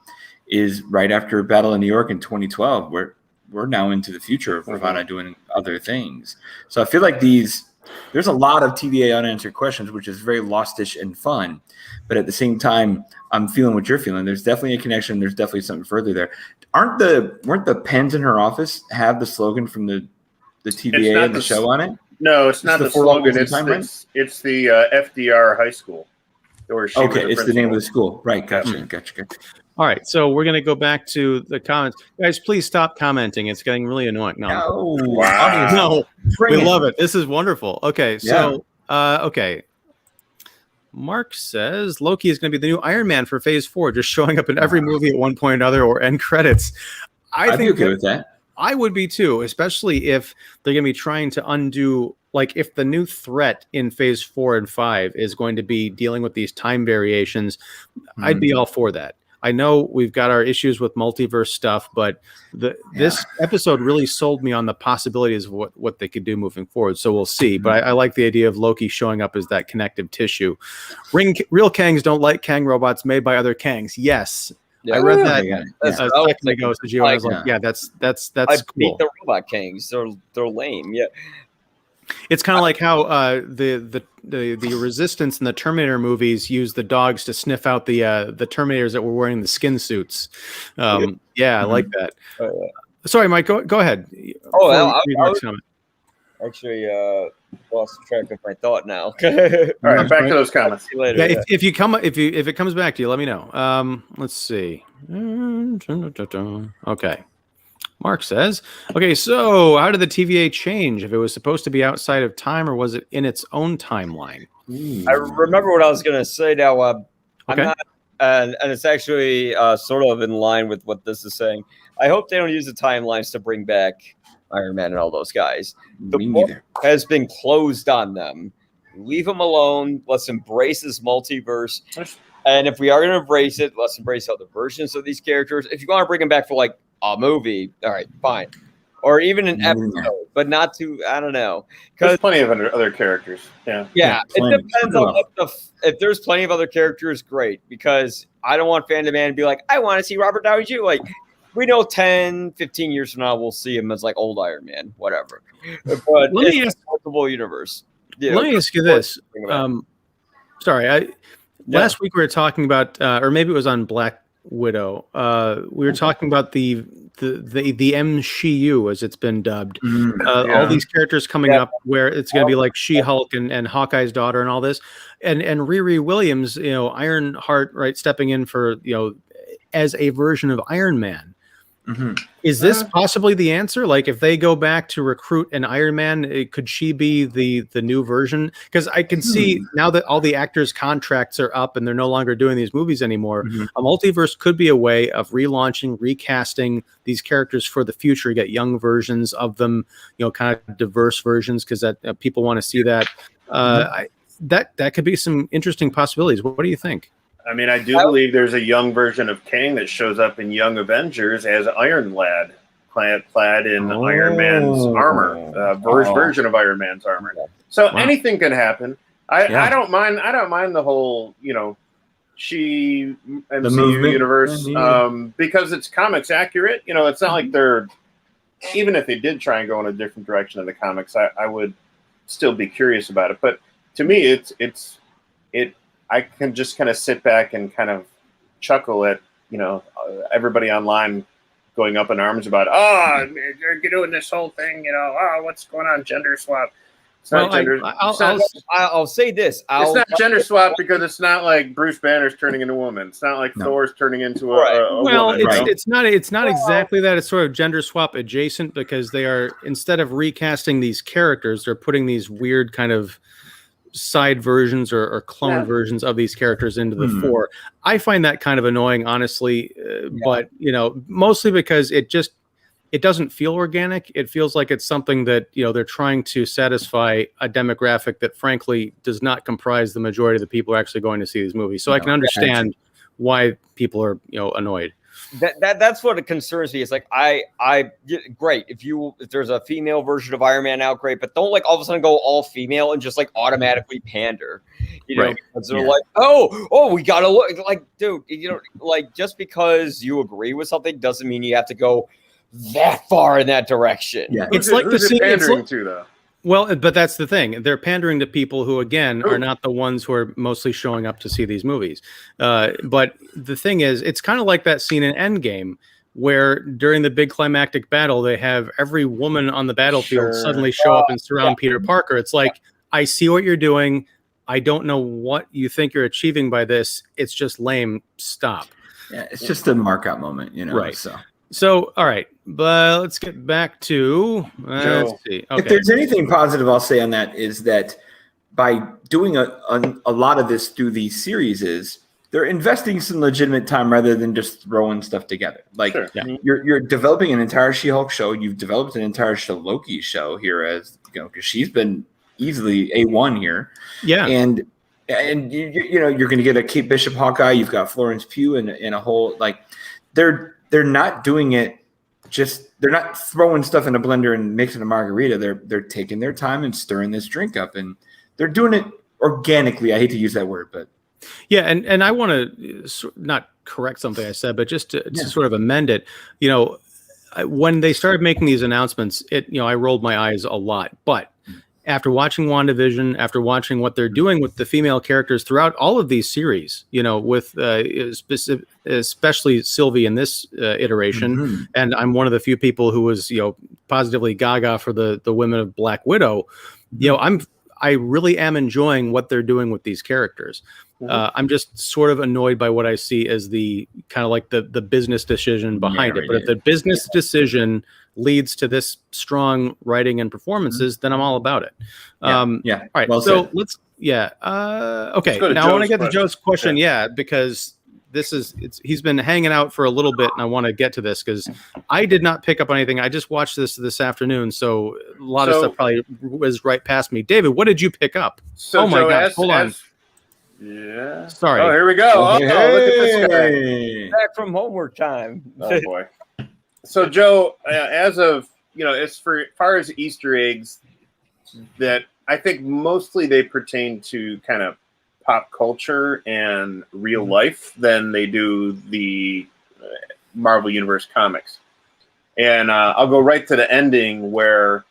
is right after Battle in New York in 2012, we're now into the future of Ravonna doing other things. So I feel like there's a lot of TVA unanswered questions, which is very Lostish and fun. But at the same time, I'm feeling what you're feeling. There's definitely a connection. There's definitely something further there. Weren't the pens in her office have the slogan from the TVA and the show on it? No, it's not the slogan. It's the FDR High School. It's the name of the school. Right. Gotcha. All right. So we're going to go back to the comments. Guys, please stop commenting. It's getting really annoying. No. Wow. No. We love it. This is wonderful. Okay. So, okay. Mark says Loki is going to be the new Iron Man for Phase 4, just showing up in every movie at one point or another or end credits. I'd be okay with that. I would be too, especially if they're going to be trying to undo, like if the new threat in Phase 4 and 5 is going to be dealing with these time variations, I'd be all for that. I know we've got our issues with multiverse stuff, but this episode really sold me on the possibilities of what they could do moving forward. So we'll see. But I like the idea of Loki showing up as that connective tissue. Real Kangs don't like Kang robots made by other Kangs. Yes. Yeah, I read that a second ago to you. I was like, that's I cool. beat the robot Kangs. They're lame. Yeah. It's kind of like how the Resistance and the Terminator movies use the dogs to sniff out the Terminators that were wearing the skin suits. I like that. Sorry, Mike, go ahead. Actually lost track of my thought now. All right, back to those comments. Later, if it comes back to you, let me know. Let's see. Okay. Mark says, okay, so how did the TVA change? If it was supposed to be outside of time, or was it in its own timeline? I remember what I was going to say now. I'm not, and it's actually sort of in line with what this is saying. I hope they don't use the timelines to bring back Iron Man and all those guys. The book has been closed on them. Leave them alone. Let's embrace this multiverse. And if we are going to embrace it, let's embrace other versions of these characters. If you want to bring them back for like a movie, all right, fine, or even an episode, but not to, I don't know, because there's plenty of other characters. Yeah, it depends on if there's plenty of other characters, great, because I don't want Fandom Man to be like, I want to see Robert Downey Jr. Like, we know 10, 15 years from now we'll see him as like old Iron Man, whatever. But let me ask, multiple universe. Let me ask you this. Sorry, last week we were talking about, or maybe it was on Black Widow. We were talking about the MCU, as it's been dubbed. All these characters coming up where it's going to be like She-Hulk and Hawkeye's daughter and all this, and Riri Williams, Ironheart, right, stepping in for as a version of Iron Man. Is this possibly the answer? Like, if they go back to recruit an Iron Man, could she be the new version? Because I can see now that all the actors' contracts are up and they're no longer doing these movies anymore, a multiverse could be a way of relaunching, recasting these characters for the future, get young versions of them, kind of diverse versions, because that people want to see that. That could be some interesting possibilities. What do you think? I mean, I do believe there's a young version of Kang that shows up in Young Avengers as Iron Lad, clad in Iron Man's armor, version of Iron Man's armor. So anything can happen. I don't mind. I don't mind the whole, she MCU universe, because it's comics accurate. It's not like they're, even if they did try and go in a different direction of the comics, I would still be curious about it. But to me, I can just kind of sit back and kind of chuckle at, everybody online going up in arms about, you're doing this whole thing, what's going on, gender swap. It's not gender. I'll say this. It's not gender swap because it's not like Bruce Banner's turning into a woman. It's not like Thor's turning into a woman. It's not exactly that. It's sort of gender swap adjacent, because they are, instead of recasting these characters, they're putting these weird kind of side versions or clone versions of these characters into the fore. I find that kind of annoying, honestly, but mostly because it doesn't feel organic. It feels like it's something that they're trying to satisfy a demographic that frankly does not comprise the majority of the people who are actually going to see these movies. So I can understand why people are annoyed. That's what it concerns me. It's like I great if there's a female version of Iron Man out, great, but don't all of a sudden go all female and just automatically pander, because they're like, we gotta look like, dude, just because you agree with something doesn't mean you have to go that far in that direction. Yeah, it's like the scene pandering to, though. Well, but that's the thing. They're pandering to people who, again, are not the ones who are mostly showing up to see these movies. But the thing is, it's kind of like that scene in Endgame where during the big climactic battle, they have every woman on the battlefield suddenly show up and surround Peter Parker. It's like, I see what you're doing. I don't know what you think you're achieving by this. It's just lame. Stop. Yeah, it's just a mark-out moment, Right. So, all right, but let's get back to let's see. Okay. If there's anything positive I'll say on that is that by doing a lot of this through these series, they're investing some legitimate time rather than just throwing stuff together. Like you're developing an entire She-Hulk show. You've developed an entire Loki show here, as because she's been easily A1 here. Yeah, and you're going to get a Kate Bishop Hawkeye. You've got Florence Pugh and a whole they're not doing it they're not throwing stuff in a blender and mixing a margarita. They're taking their time and stirring this drink up, and they're doing it organically. I hate to use that word, but yeah. And I want to not correct something I said, but just to sort of amend it. When they started making these announcements, I rolled my eyes a lot, but after watching WandaVision, after watching what they're doing with the female characters throughout all of these series, with especially Sylvie in this iteration, and I'm one of the few people who was, positively gaga for the women of Black Widow. I really am enjoying what they're doing with these characters. I'm just sort of annoyed by what I see as the kind of like the business decision behind it. But if the business decision leads to this strong writing and performances, then I'm all about it. All right. Well, so let's. Okay. Now I want to get to Joe's question. Yeah, because he's been hanging out for a little bit, and I want to get to this because I did not pick up on anything. I just watched this afternoon, so a lot of stuff probably was right past me. David, what did you pick up? So oh my gosh, hold on. Yeah. Sorry. Oh, here we go. Look at this guy. Back from homework time. Oh boy. So Joe, as of as far as Easter eggs, that I think mostly they pertain to kind of pop culture and real life than they do the Marvel Universe comics. And I'll go right to the ending where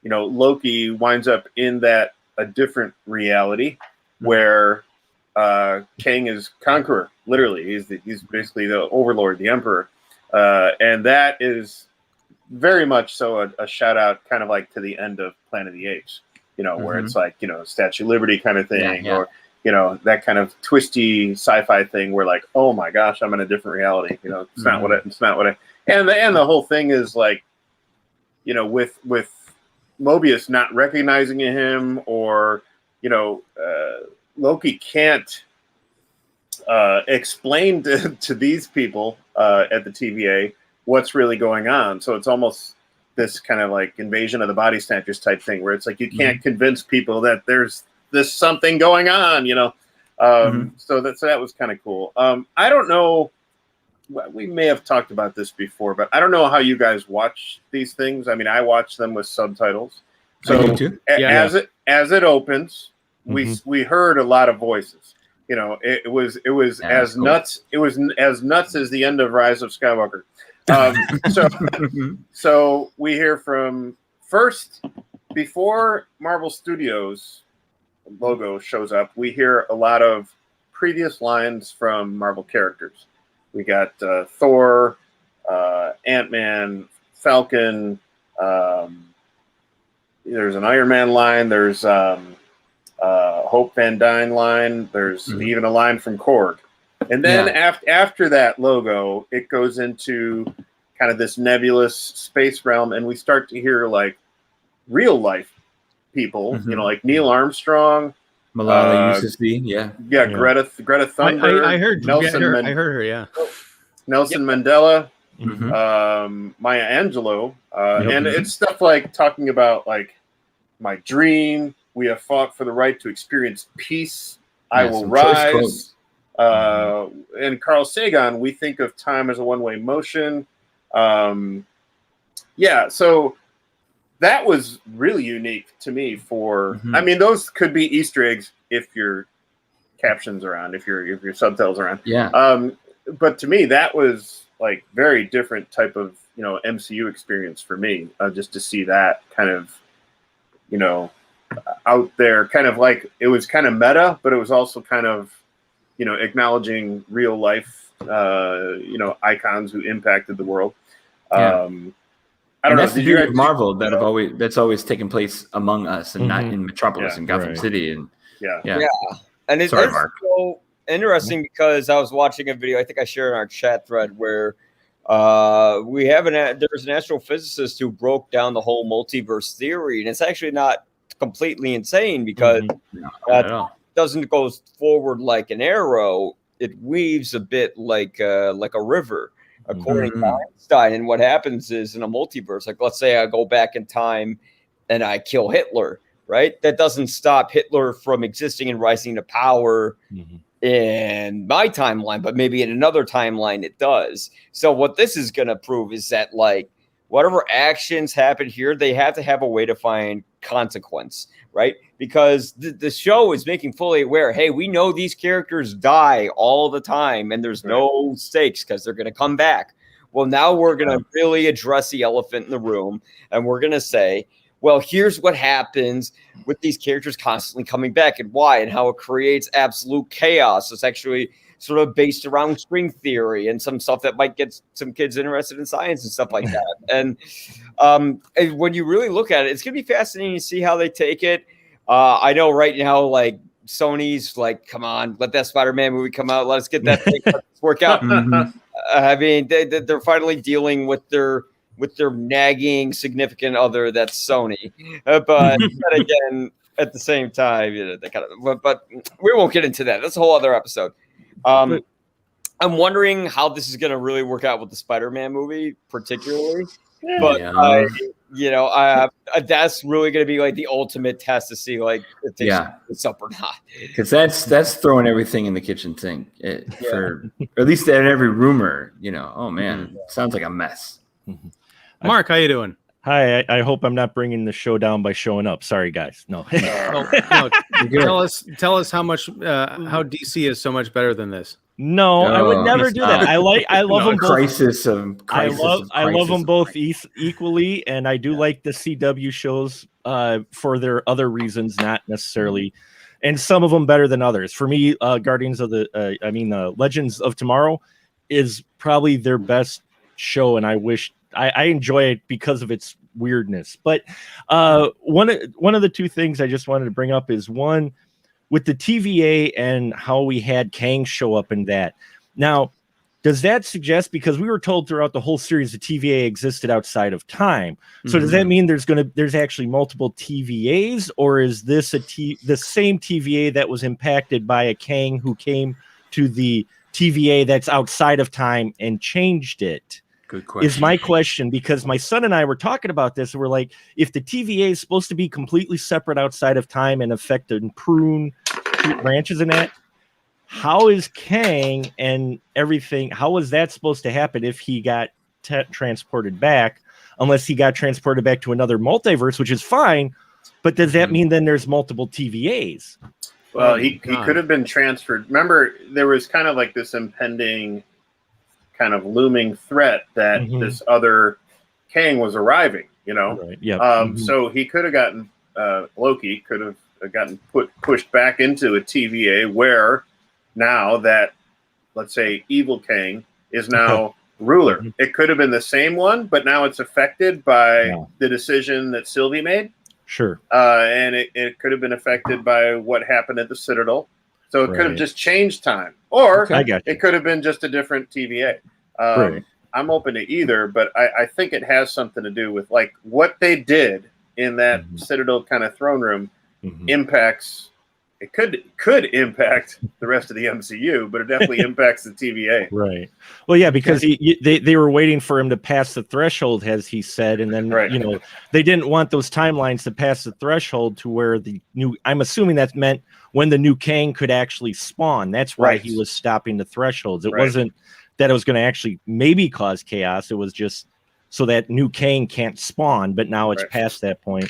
Loki winds up in a different reality where Kang is conqueror. Literally, he's basically the overlord, the emperor. And that is very much so a shout out kind of like to the end of Planet of the Apes, where it's like, Statue of Liberty kind of thing, or, that kind of twisty sci-fi thing where like, oh my gosh, I'm in a different reality. It's not what And the whole thing is like, you know, with Mobius not recognizing him, or you know, Loki can't explain to these people at the TVA what's really going on. So it's almost this kind of like Invasion of the Body Snatchers type thing, where it's like you can't convince people that there's this something going on, you know. So that was kind of cool. I don't know. We may have talked about this before, but I don't know how you guys watch these things. I mean, I watch them with subtitles. So as it opens, we heard a lot of voices. You know, it was as cool. Nuts. It was as nuts as the end of Rise of Skywalker. So we hear from first, before Marvel Studios logo shows up, we hear a lot of previous lines from Marvel characters. We got Thor, Ant-Man, Falcon. There's an Iron Man line. There's Hope Van Dyne line. There's even a line from Korg. And then after that logo, it goes into kind of this nebulous space realm, and we start to hear like real life people, you know, like Neil Armstrong, Malala Yousafzai, Greta Thunberg. I heard Nelson. I heard her. Yeah, Nelson Mandela, Maya Angelou, and it's stuff like talking about like my dream. We have fought for the right to experience peace. I will rise. And Carl Sagan, we think of time as a one-way motion. So that was really unique to me for, I mean, those could be Easter eggs if your captions are on, if your subtitles are on. Yeah. But to me, that was like very different type of, you know, MCU experience for me, just to see that kind of, you know, out there, kind of like, it was kind of meta, but it was also kind of, you know, acknowledging real life, you know, icons who impacted the world. I don't know. That's the beauty of Marvel that's always taken place among us and not in Metropolis and Gotham City. And and it's so interesting because I was watching a video, I think I shared in our chat thread, where there's an astrophysicist who broke down the whole multiverse theory, and it's actually not completely insane because it doesn't go forward like an arrow. It weaves a bit like a river, according to Einstein. And what happens is, in a multiverse, like let's say I go back in time and I kill Hitler, right? That doesn't stop Hitler from existing and rising to power in my timeline, but maybe in another timeline it does. So what this is going to prove is that, like, whatever actions happen here, they have to have a way to find consequence, right? Because the show is making fully aware, hey, we know these characters die all the time and there's no stakes because they're going to come back. Well, now we're going to really address the elephant in the room, and we're going to say, well, here's what happens with these characters constantly coming back and why, and how it creates absolute chaos. It's actually sort of based around string theory and some stuff that might get some kids interested in science and stuff like that. And when you really look at it, it's going to be fascinating to see how they take it. I know right now, like, Sony's like, come on, let that Spider-Man movie come out. Let's get that thing work out. I mean, they're finally dealing with their nagging significant other, that's Sony. But again, at the same time, you know, they kind of. But we won't get into that. That's a whole other episode. I'm wondering how this is going to really work out with the Spider-Man movie, particularly. But that's really going to be like the ultimate test to see, like, if it's up or not. Because that's throwing everything in the kitchen sink or at least in every rumor. You know, oh man, sounds like a mess. Mark, how you doing? Hi, I hope I'm not bringing the show down by showing up. Sorry, guys. No. No, tell us how much how DC is so much better than this. No, I would never do that. I love them both. I love them both equally, and I do like the CW shows for their other reasons, not necessarily, and some of them better than others. For me, Legends of Tomorrow is probably their best show, and I enjoy it because of its weirdness. But one of the two things I just wanted to bring up is, one, with the TVA and how we had Kang show up in that. Now, does that suggest, because we were told throughout the whole series the TVA existed outside of time, so does that mean there's actually multiple TVAs, or is this the same TVA that was impacted by a Kang who came to the TVA that's outside of time and changed it? Good question. Is my question, because my son and I were talking about this, and we're like, if the TVA is supposed to be completely separate outside of time and affect and prune branches in that, how is Kang and everything, how is that supposed to happen if he got transported back, unless he got transported back to another multiverse, which is fine, but does that mean then there's multiple TVAs? Well, he could have been transferred. Remember, there was kind of like this impending kind of looming threat that this other Kang was arriving, you know? Right. Yeah. So he could have gotten, Loki could have gotten pushed back into a TVA where now that, let's say, evil Kang is now ruler. It could have been the same one, but now it's affected by the decision that Sylvie made. Sure. And it could have been affected by what happened at the Citadel. So it could have just changed time. Or it could have been just a different TVA. I'm open to either, but I think it has something to do with like what they did in that Citadel kind of throne room impacts. It could impact the rest of the MCU, but it definitely impacts the TVA. Right. Well, yeah, because they were waiting for him to pass the threshold, as he said, and then you know, they didn't want those timelines to pass the threshold to where the new. I'm assuming that meant when the new Kang could actually spawn. That's why he was stopping the thresholds. It wasn't that it was going to actually maybe cause chaos. It was just so that new Kang can't spawn. But now it's past that point.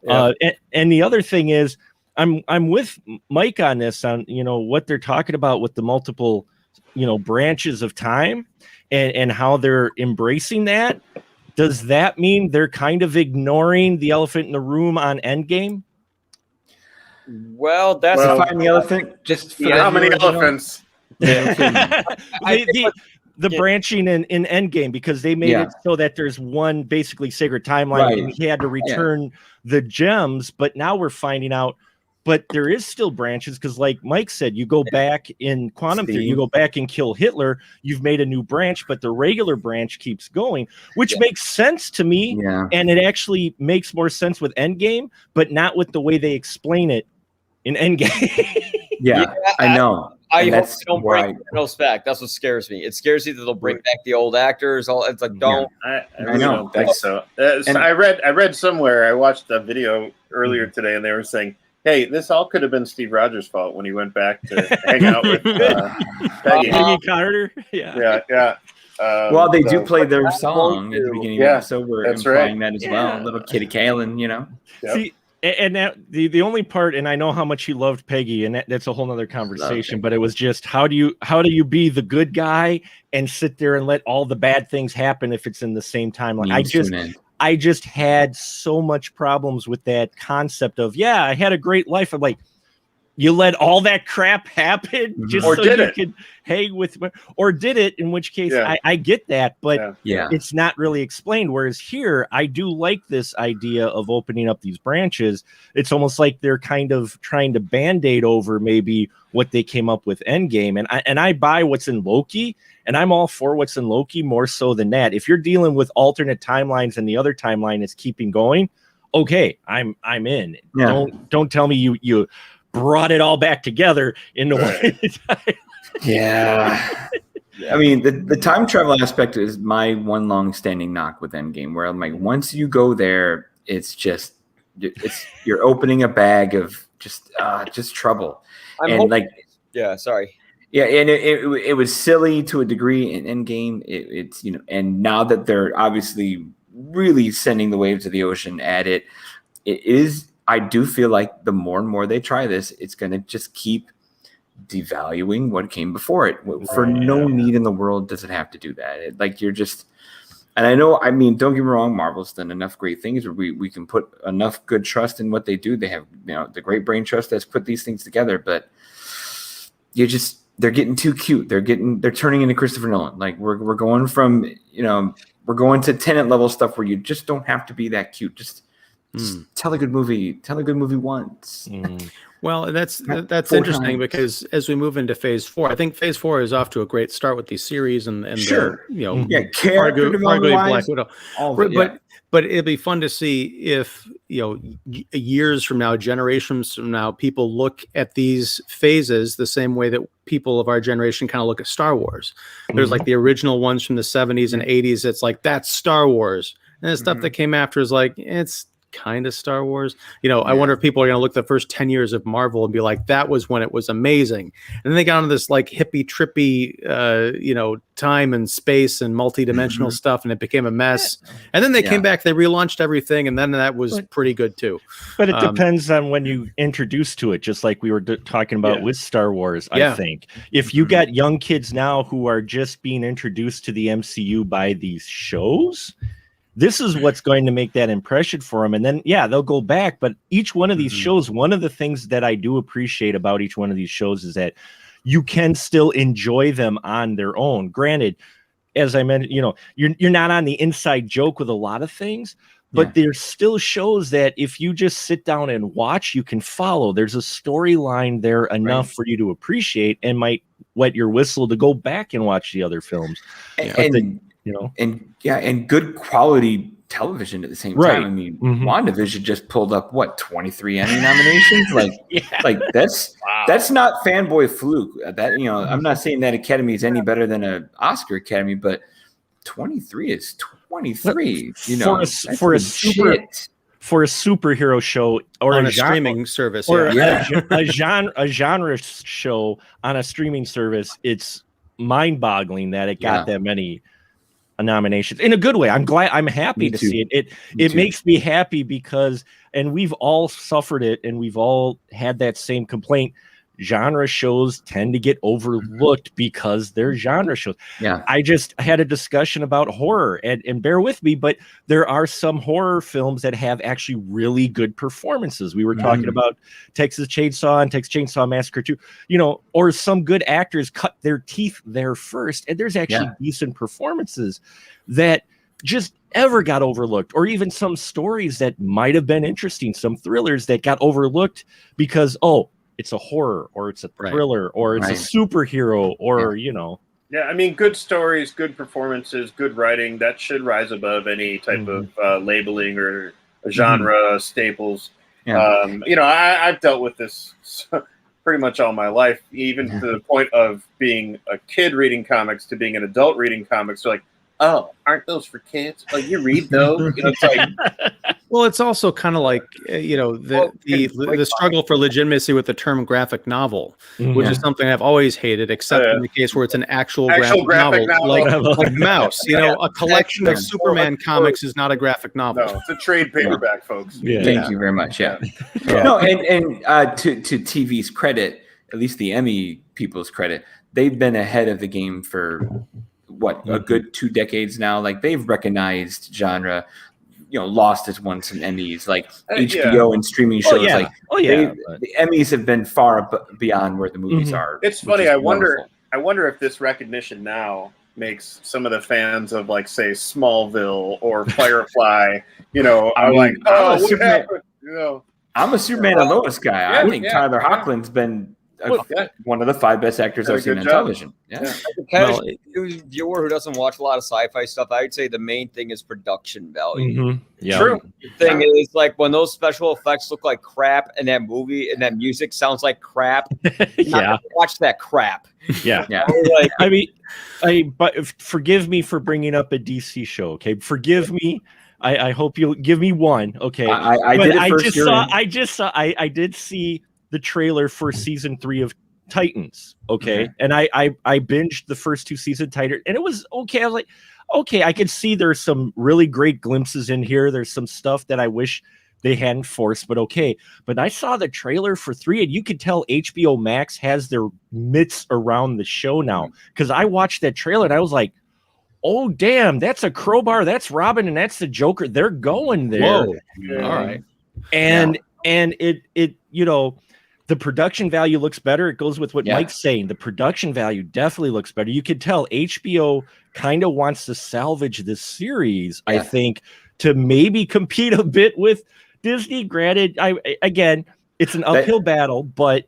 And the other thing is, I'm with Mike on this, on, you know, what they're talking about with the multiple, you know, branches of time and how they're embracing that. Does that mean they're kind of ignoring the elephant in the room on Endgame? Well, that's define the elephant. Just for how many elephants? The branching in Endgame, because they made it so that there's one basically sacred timeline and he had to return the gems, but now we're finding out, but there is still branches, because like Mike said, you go back in quantum theory, you go back and kill Hitler, you've made a new branch, but the regular branch keeps going, which makes sense to me, and it actually makes more sense with Endgame, but not with the way they explain it in Endgame. I know. I hope they don't bring Thanos back. That's what scares me. It scares me that they'll bring back the old actors. It's like, don't. I really don't think so. I read somewhere, I watched a video earlier today, and they were saying, hey, this all could have been Steve Rogers' fault when he went back to hang out with Peggy Carter. Well, they do play their song at the beginning of the episode. We're implying that as well. Little Kitty Kalen, you know. See, and that the only part, and I know how much he loved Peggy, and that's a whole nother conversation, but it was just how do you be the good guy and sit there and let all the bad things happen if it's in the same timeline? I just had so much problems with that concept of, I had a great life. I'm like, you let all that crap happen just so you could hang with, or did it, in which case I get that, but it's not really explained. Whereas here, I do like this idea of opening up these branches. It's almost like they're kind of trying to band-aid over maybe what they came up with Endgame. And I buy what's in Loki, and I'm all for what's in Loki more so than that. If you're dealing with alternate timelines and the other timeline is keeping going, okay, I'm in. Don't tell me you brought it all back together in the way. I mean, the time travel aspect is my one long-standing knock with Endgame, where I'm like, once you go there, you're opening a bag of just trouble. And it was silly to a degree in Endgame. It's you know, and now that they're obviously really sending the waves of the ocean at it, it is. I do feel like the more and more they try this, it's going to just keep devaluing what came before it. For no need in the world does it have to do that. And I know, I mean, don't get me wrong, Marvel's done enough great things where we can put enough good trust in what they do. They have, you know, the great brain trust that's put these things together, but they're getting too cute. They're turning into Christopher Nolan. Like we're going from, you know, we're going to Tenet level stuff where you just don't have to be that cute. Just Just tell a good movie once. Well, that's Four interesting times. because as we move into phase 4, I think phase 4 is off to a great start with these series and Sure. the, Character development Black wise, Widow. all of it, But it'd be fun to see if years from now, generations from now, people look at these phases the same way that people of our generation kind of look at Star Wars. There's like the original ones from the 70s and 80s. It's like that's Star Wars, and the stuff that came after is like it's kind of Star Wars. I wonder if people are going to look at the first 10 years of Marvel and be like, that was when it was amazing. And then they got into this like hippie trippy, time and space and multi-dimensional stuff, and it became a mess. And then they came back, they relaunched everything, and then that was pretty good too. But it depends on when you introduce to it, just like we were talking about with Star Wars. I think if you got young kids now who are just being introduced to the MCU by these shows, this is what's going to make that impression for them. And then, they'll go back. But each one of these shows, one of the things that I do appreciate about each one of these shows is that you can still enjoy them on their own. Granted, as I mentioned, you're not on the inside joke with a lot of things, but there's still shows that if you just sit down and watch, you can follow. There's a storyline there enough for you to appreciate and might wet your whistle to go back and watch the other films. And good quality television at the same time. I mean, WandaVision just pulled up 23 Emmy nominations. Like that's not fanboy fluke. I'm not saying that Academy is any better than an Oscar Academy, but 23 is 23. For a superhero show or on a streaming service or a genre show on a streaming service, it's mind-boggling that it got that many nominations in a good way. I'm happy to see it. It makes me happy because, and we've all suffered it and we've all had that same complaint. Genre shows tend to get overlooked because they're genre shows. I just had a discussion about horror and bear with me, but there are some horror films that have actually really good performances. We were talking about Texas Chainsaw and Texas Chainsaw Massacre 2, or some good actors cut their teeth there first. And there's actually decent performances that just ever got overlooked, or even some stories that might have been interesting, some thrillers that got overlooked because, it's a horror or it's a thriller or it's a superhero or, Yeah, I mean, good stories, good performances, good writing, that should rise above any type of labeling or genre staples. I've dealt with this pretty much all my life, even to the point of being a kid reading comics to being an adult reading comics. So like, oh, aren't those for kids? Like, you read those? It's like... Well, it's also kind of like, the struggle for legitimacy with the term graphic novel, which is something I've always hated, except in the case where it's an actual graphic novel. Like Mouse. A collection of Superman comics is not a graphic novel. No, it's a trade paperback, folks. Thank you very much. No, and to TV's credit, at least the Emmy people's credit, they've been ahead of the game for a good 2 decades now. Like, they've recognized genre. Lost has won some Emmys, like HBO and streaming shows. The Emmys have been far beyond where the movies are. It's funny. I wonder if this recognition now makes some of the fans of, like, say, Smallville or Firefly, I'm a Superman and Lois guy. I think Tyler Hoechlin's been one of the 5 best actors I've seen on television. As a casual viewer who doesn't watch a lot of sci-fi stuff, I would say the main thing is production value. True. The thing is, like, when those special effects look like crap and that movie and that music sounds like crap, watch that crap. But forgive me for bringing up a DC show. Okay, forgive me. I hope you'll give me one. Okay, I did see the trailer for season 3 of Titans. Okay. And I binged the first 2 season Titans, and it was okay. I was like, okay, I could see there's some really great glimpses in here. There's some stuff that I wish they hadn't forced, but okay. But I saw the trailer for 3, and you could tell HBO Max has their mitts around the show now, because I watched that trailer and I was like, oh damn, that's a crowbar, that's Robin, and that's the Joker. They're going there. Whoa. All right. And it the production value looks better. It goes with what Mike's saying. The production value definitely looks better. You could tell HBO kind of wants to salvage this series, I think, to maybe compete a bit with Disney, granted, again, it's an uphill battle, but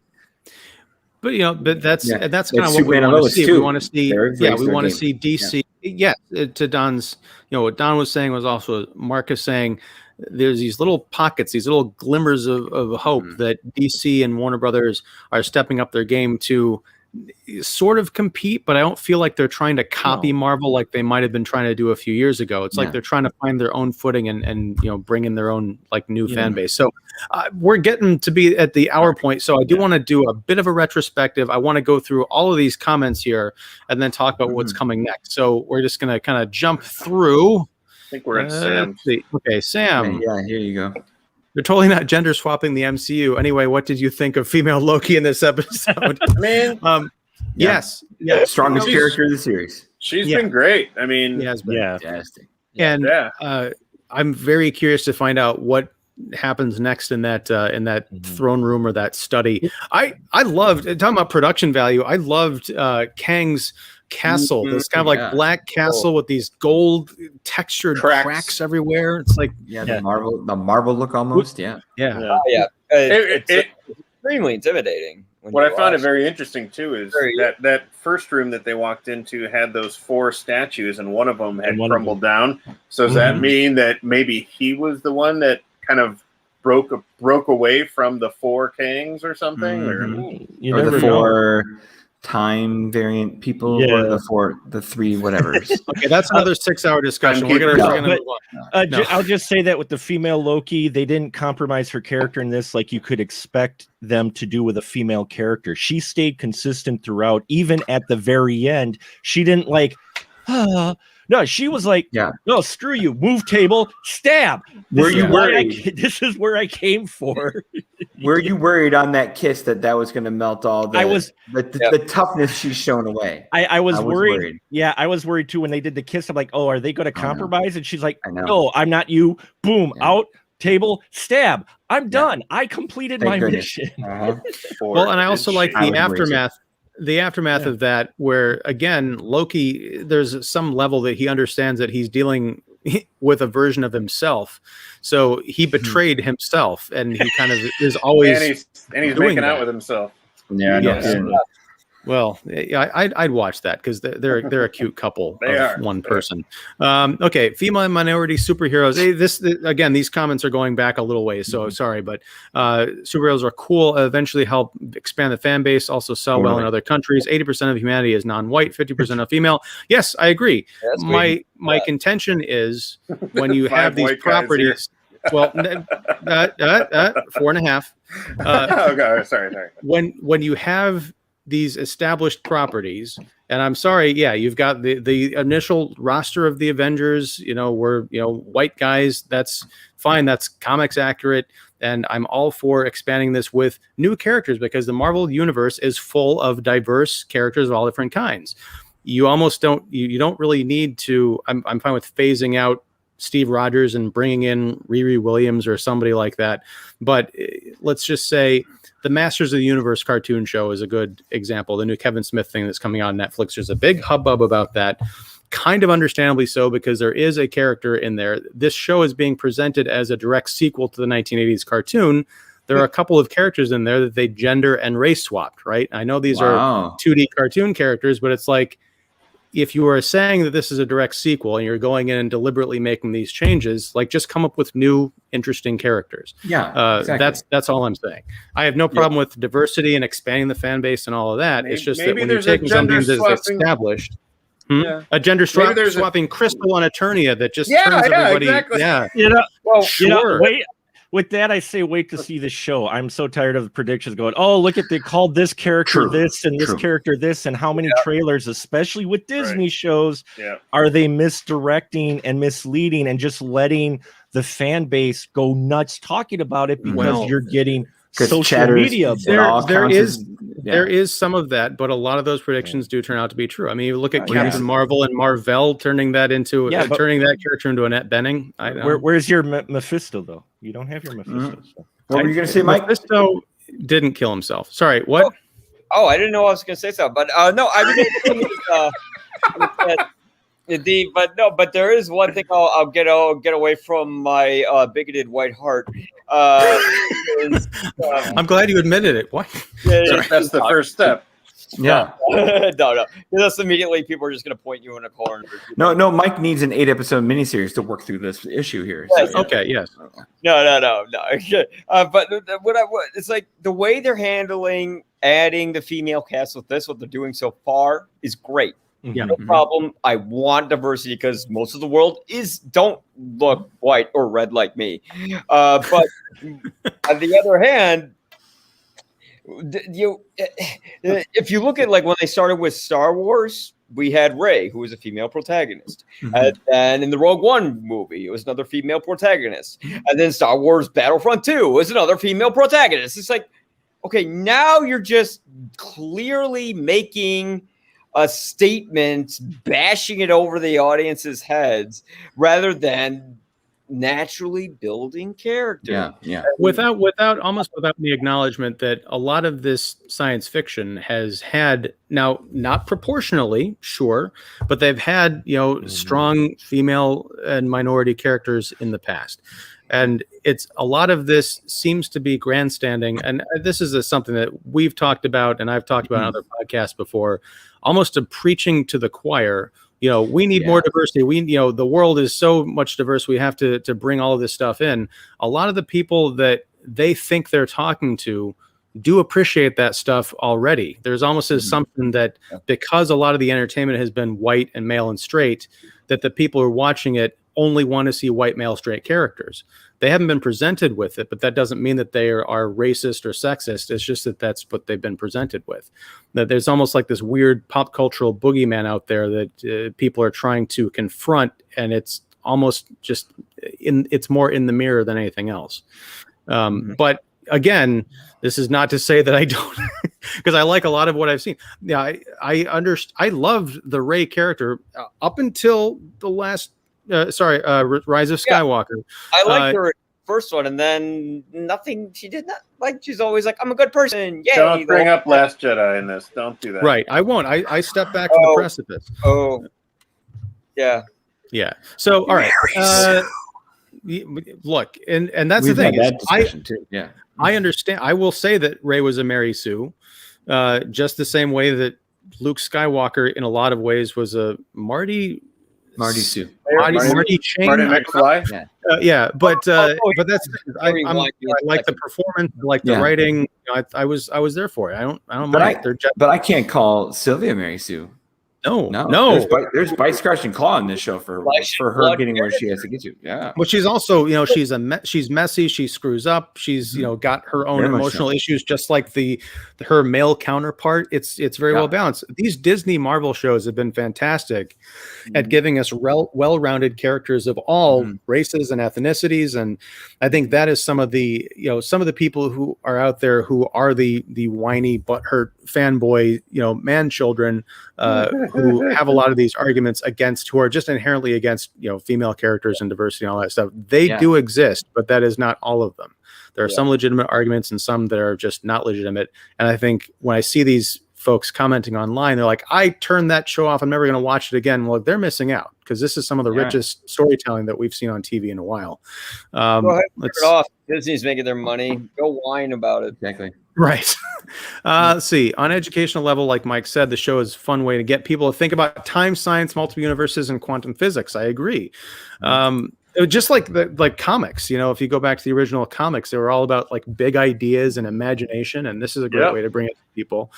that's kind of what we Superman and want to Lois, see. too. We want to see, we want to game. see DC. Yeah, to Don's, what Don was saying was also Marcus saying. There's these little pockets, these little glimmers of hope that DC and Warner Brothers are stepping up their game to sort of compete, but I don't feel like they're trying to copy Marvel like they might have been trying to do a few years ago. It's like they're trying to find their own footing and bring in their own like new fan base. So we're getting to be at the hour point. So I do want to do a bit of a retrospective. I want to go through all of these comments here and then talk about what's coming next. So we're just going to kind of jump through. I think we're at Sam. Okay, Sam. Yeah, here you go. They're totally not gender swapping the MCU. Anyway, what did you think of female Loki in this episode? Man, yes, strongest character of the series. She's been great. I mean, Fantastic. And I'm very curious to find out what happens next in that throne room or that study. I loved talking about production value. I loved Kang's castle, this kind of like black castle with these gold textured cracks everywhere. It's like the Marvel look almost. It's extremely intimidating. What I found it very interesting too is that first room that they walked into had those 4 statues, and one of them had crumbled down. So does that mean that maybe he was the one that kind of broke away from the 4 Kangs or something, or the 4 time variant people, or the 3 whatevers? Okay, that's another 6-hour discussion. We're gonna move on. I'll just say that with the female Loki, they didn't compromise her character in this like you could expect them to do with a female character. She stayed consistent throughout, even at the very end. She didn't no, she was like, no, screw you, move table, stab. Were you worried? This is where I came for. Were you worried on that kiss that was going to melt all the toughness she's shown away? I was worried. Yeah, I was worried too when they did the kiss. I'm like, oh, are they going to compromise? And she's like, no, I'm not you. Boom, out, table, stab. I'm done. I completed my mission. Well, and I also like the aftermath. The aftermath of that, where again, Loki, there's some level that he understands that he's dealing with a version of himself. So he betrayed himself, and he kind of is always and he's making out with himself. Well, I'd watch that because they're a cute couple of one person. Okay, female and minority superheroes. Again, these comments are going back a little ways, so sorry, but superheroes are cool. Eventually, help expand the fan base. Also, sell well in other countries. 80% of humanity is non-white. 50% of female. Yes, I agree. My contention is when you have these properties. Well, 4.5. Okay, sorry. When you have these established properties, and I'm sorry, you've got the initial roster of the Avengers, we're white guys, that's fine, that's comics accurate, and I'm all for expanding this with new characters because the Marvel universe is full of diverse characters of all different kinds. You almost don't really need to. I'm fine with phasing out Steve Rogers and bringing in Riri Williams or somebody like that, but let's just say the Masters of the Universe cartoon show is a good example. The new Kevin Smith thing that's coming on Netflix. There's a big hubbub about that, kind of understandably so, because there is a character in there. This show is being presented as a direct sequel to the 1980s cartoon. There are a couple of characters in there that they gender and race swapped, right? I know these are 2D cartoon characters, but it's like, if you are saying that this is a direct sequel and you're going in and deliberately making these changes, like just come up with new, interesting characters. Exactly. That's all I'm saying. I have no problem with diversity and expanding the fan base and all of that. It's just that when you're taking something that's established, a gender swapping crystal on Eternia that just turns everybody. Exactly. Wait. With that, I say wait to see the show. I'm so tired of the predictions going, oh, look at they called this character this and this character this, and how many trailers, especially with Disney shows, are they misdirecting and misleading and just letting the fan base go nuts talking about it because you're getting social media. There is some of that, but a lot of those predictions do turn out to be true. I mean, you look at Captain Marvel and Marvel turning that into turning that character into Annette Bening. Where's your Mephisto though? You don't have your Mephisto. What were you going to say, Mike? Mephisto didn't kill himself. Sorry, what? Oh, I didn't know I was going to say something, but no, I mean, But there is one thing I'll get away from my bigoted white heart. I'm glad you admitted it. What? That's the first step. Yeah. No. That's immediately people are just going to point you in a corner. No. Mike needs an 8-episode miniseries to work through this issue here. Yes. So, Okay. Yes. No. But it's like the way they're handling adding the female cast with this, what they're doing so far is great. Yeah. No problem. I want diversity because most of the world don't look white or red like me. But on the other hand, if you look at like when they started with Star Wars, we had Rey, who was a female protagonist. And then in the Rogue One movie, it was another female protagonist. And then Star Wars Battlefront 2 was another female protagonist. It's like, okay, now you're just clearly making a statement, bashing it over the audience's heads, rather than naturally building character. Yeah. Without the acknowledgement that a lot of this science fiction has had, now not proportionally, sure, but they've had, strong female and minority characters in the past. And it's a lot of this seems to be grandstanding. And this is something that we've talked about and I've talked about on other podcasts before, almost a preaching to the choir. We need more diversity. The world is so much diverse. We have to bring all of this stuff in. A lot of the people that they think they're talking to do appreciate that stuff already. There's almost an assumption that because a lot of the entertainment has been white and male and straight, that the people who are watching it only want to see white, male, straight characters. They haven't been presented with it, but that doesn't mean that they are racist or sexist. It's just that that's what they've been presented with. That there's almost like this weird pop cultural boogeyman out there that people are trying to confront, and it's almost just it's more in the mirror than anything else. But again, this is not to say that I don't, because I like a lot of what I've seen. Yeah, I loved the Rey character up until the last. Rise of Skywalker. I liked her first one, and then nothing. She did not like. She's always like, "I'm a good person." Yay! Don't bring up Last Jedi in this. Don't do that. Right. I won't. I step back from the precipice. Oh, yeah. Yeah. So, all right. Look, and that's the thing. I understand. I will say that Rey was a Mary Sue, just the same way that Luke Skywalker, in a lot of ways, was a Marty Sue. Marty Chain. Marty McFly. But that's I like the performance, I like the writing. I was there for it. I don't mind. But I can't call Sylvia Mary Sue. No. There's bite, scratch, and claw in this show for her getting where she has to get to. Yeah. But she's also, she's messy. She screws up. She's, got her own emotional issues, just like her male counterpart. It's very well balanced. These Disney Marvel shows have been fantastic at giving us well-rounded characters of all races and ethnicities. And I think that is some of the people who are out there who are the whiny butthurt fanboy, man children, who have a lot of these arguments who are just inherently against, female characters and diversity and all that stuff. They do exist, but that is not all of them. There are some legitimate arguments and some that are just not legitimate. And I think when I see these folks commenting online, they're like, I turned that show off. I'm never going to watch it again. Well, they're missing out because this is some of the richest storytelling that we've seen on TV in a while. Go ahead, turn it off. Disney's making their money. Go whine about it. Exactly. Right. Let's see. On an educational level, like Mike said, the show is a fun way to get people to think about time, science, multiple universes, and quantum physics. I agree. Just like comics, if you go back to the original comics, they were all about like big ideas and imagination. And this is a great way to bring it to people.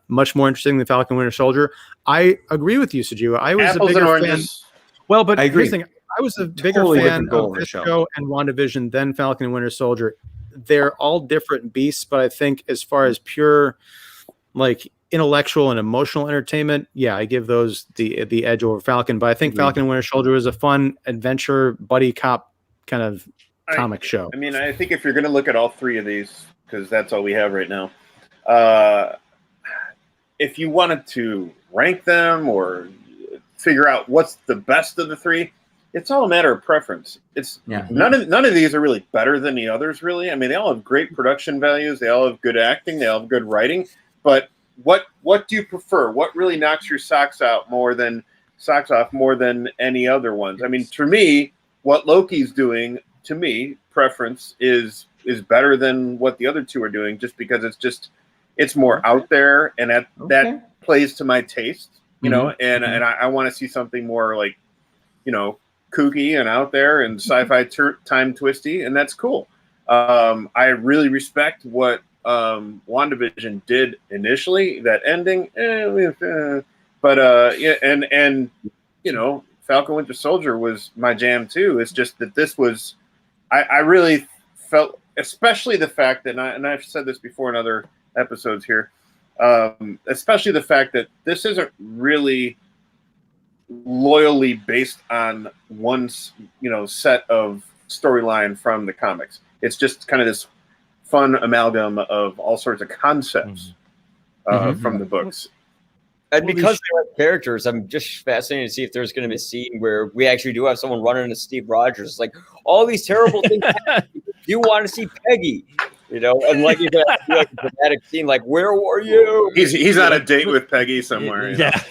Much more interesting than Falcon Winter Soldier. I agree with you, Saju. I was Apples a bigger and fan. oranges. Well, but I agree. here's the thing. I was a bigger fan of this show and WandaVision than Falcon and Winter Soldier. They're all different beasts, but I think as far as pure like intellectual and emotional entertainment, I give those the edge over Falcon. But I think Falcon and Winter Soldier is a fun adventure buddy cop kind of comic show. I mean, I think if you're going to look at all three of these, because that's all we have right now, if you wanted to rank them or figure out what's the best of the three, it's all a matter of preference. It's none of these are really better than the others, really. I mean, they all have great production values. They all have good acting. They all have good writing. But what do you prefer? What really knocks your socks out more than socks off more than any other ones. I mean, for me, what Loki's doing, to me, preference is better than what the other two are doing, just because it's more out there, and that plays to my taste, you know, and I want to see something more like, you know, kooky and out there and sci-fi time twisty, and that's cool. I really respect what WandaVision did initially, that ending, but yeah, and you know, Falcon Winter Soldier was my jam too. It's just that this was, I really felt, especially the fact that, and I've said this before in other episodes here, especially the fact that this isn't really loyally based on one, you know, set of storyline from the comics. It's just kind of this fun amalgam of all sorts of concepts from the books. And because they like characters, I'm just fascinated to see if there's going to be a scene where we actually do have someone running into Steve Rogers. Like, all these terrible things happen. You want to see Peggy, you know? And like, you got like a dramatic scene, like, where were you? He's on a date with Peggy somewhere. Yeah.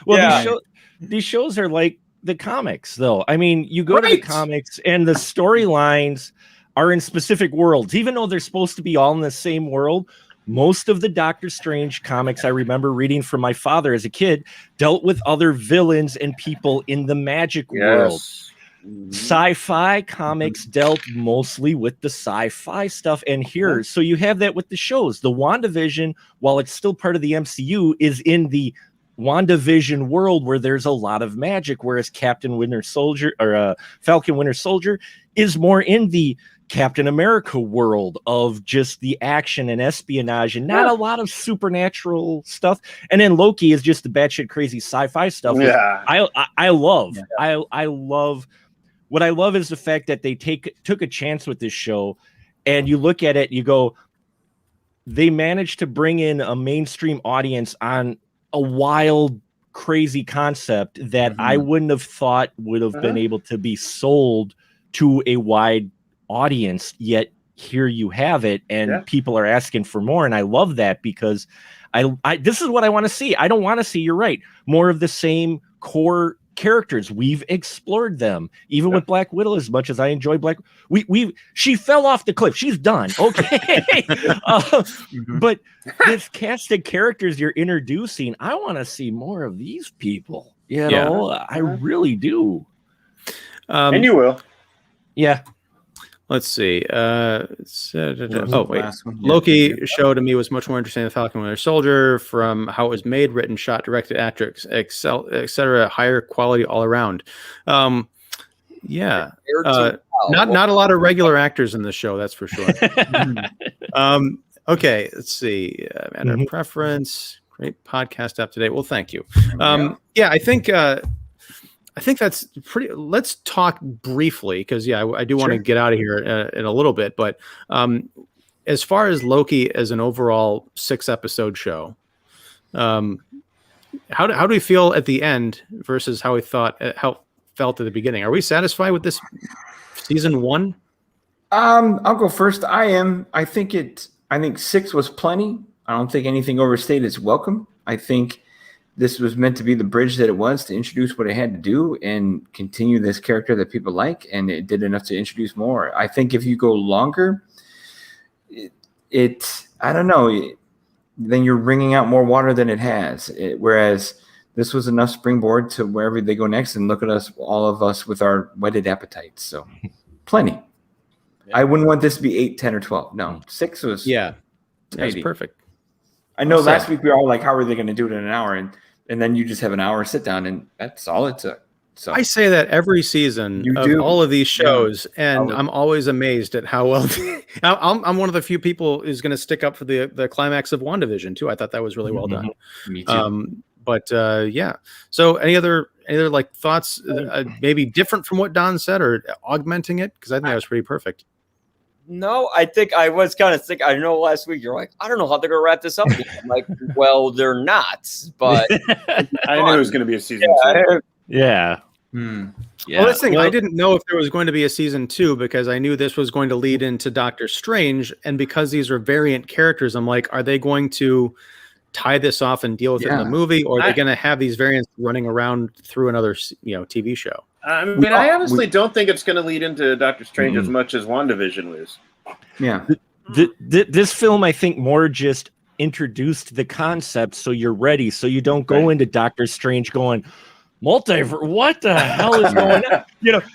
Well, these shows are like the comics, though. I mean, you go to the comics and the storylines are in specific worlds, even though they're supposed to be all in the same world. Most of the Doctor Strange comics I remember reading from my father as a kid dealt with other villains and people in the magic world. Sci-fi comics dealt mostly with the sci-fi stuff, and here, so you have that with the shows. The WandaVision, while it's still part of the MCU, is in the WandaVision world where there's a lot of magic, whereas Falcon Winter Soldier is more in the Captain America world of just the action and espionage and not a lot of supernatural stuff. And then Loki is just the batshit crazy sci-fi stuff. Yeah. I love. What I love is the fact that they took a chance with this show, and you look at it, you go, they managed to bring in a mainstream audience on a wild, crazy concept that I wouldn't have thought would have been able to be sold to a wide audience, yet here you have it, and people are asking for more, and I love that, because I this is what I want to see. I don't want to see, you're right, more of the same core characters. We've explored them, even with Black Widow. As much as I enjoy she fell off the cliff, she's done, okay. But this cast of characters you're introducing, I want to see more of these people, you know. I really do. And you will. Let's see. Loki show to me was much more interesting than Falcon Winter Soldier, from how it was made, written, shot, directed, actors, etc. Higher quality all around. Not a lot of regular actors in this show, that's for sure. Okay, let's see. Matter of preference. Great podcast up to date. Well, thank you. I think that's pretty. Let's talk briefly, because I do want to get out of here in a little bit. But as far as Loki as an overall 6-episode show, how do we feel at the end versus how we felt at the beginning? Are we satisfied with this season 1? I'll go first. I am. I think 6 was plenty. I don't think anything overstayed its welcome. I think this was meant to be the bridge that it was to introduce what it had to do and continue this character that people like, and it did enough to introduce more. I think if you go longer, I don't know, then you're wringing out more water than it has. Whereas this was enough springboard to wherever they go next, and look at us, all of us with our whetted appetites. So plenty. Yeah. I wouldn't want this to be 8, 10, or 12. No, 6 was that's perfect. I know last week we were all like, how are they going to do it in an hour? And then you just have an hour sit down, and that's all it took. So I say that every season of all of these shows, and I'm always amazed at how well. I'm one of the few people who's going to stick up for the climax of WandaVision too. I thought that was really well done. Me too. So any other like thoughts, maybe different from what Don said, or augmenting it? Because I think that was pretty perfect. No, I think I was kind of thinking. I know last week you're like, I don't know how they're going to wrap this up. I'm like, well, they're not. But I knew it was going to be a season 2. Yeah. Well, that's the thing. I didn't know if there was going to be a season 2, because I knew this was going to lead into Doctor Strange, and because these are variant characters, I'm like, are they going to tie this off and deal with it in the movie, or are they going to have these variants running around through another, TV show? I mean, I honestly don't think it's going to lead into Doctor Strange as much as WandaVision was. Yeah. This film, I think, more just introduced the concept so you're ready, so you don't go into Doctor Strange going, multiverse, what the hell is going on?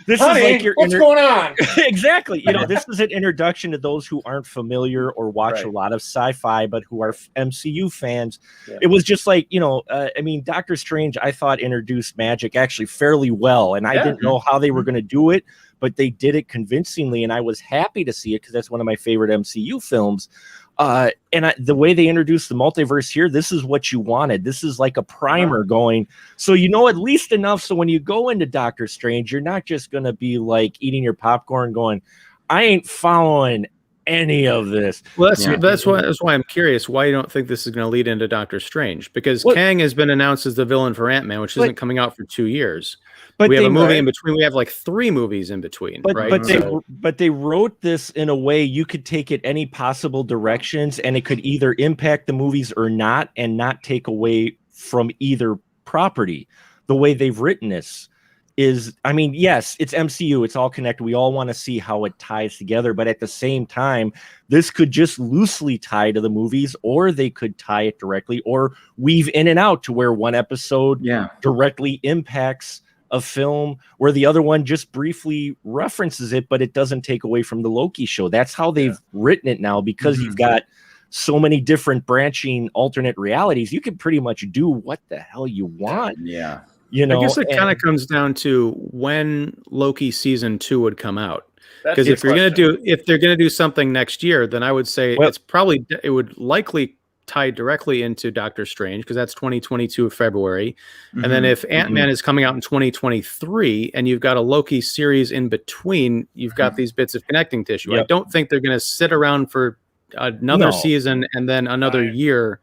This Honey, is like your what's going on? Exactly. This is an introduction to those who aren't familiar or watch a lot of sci-fi, but who are MCU fans. Yeah. It was just like, Doctor Strange, I thought introduced magic actually fairly well, and I didn't know how they were going to do it, but they did it convincingly, and I was happy to see it because that's one of my favorite MCU films. The way they introduced the multiverse here, this is what you wanted. This is like a primer going, so at least enough so when you go into Doctor Strange, you're not just going to be like eating your popcorn going, I ain't following any of this. Well, that's why I'm curious why you don't think this is going to lead into Doctor Strange, because Kang has been announced as the villain for Ant-Man, which isn't coming out for 2 years. But we have a movie in between. We have like 3 movies in between, right? But they wrote this in a way you could take it any possible directions, and it could either impact the movies or not, and not take away from either property. The way they've written this is, yes, it's MCU. It's all connected. We all want to see how it ties together. But at the same time, this could just loosely tie to the movies, or they could tie it directly, or weave in and out to where one episode directly impacts a film where the other one just briefly references it, but it doesn't take away from the Loki show. That's how they've written it now, because you've got so many different branching alternate realities. You can pretty much do what the hell you want. Yeah. I guess it kind of comes down to when Loki season 2 would come out. Because if they're going to do something next year, then I would say it would likely tie directly into Doctor Strange, because that's 2022 February. And then if Ant-Man is coming out in 2023 and you've got a Loki series in between, you've got these bits of connecting tissue. I don't think they're going to sit around for another season and then another year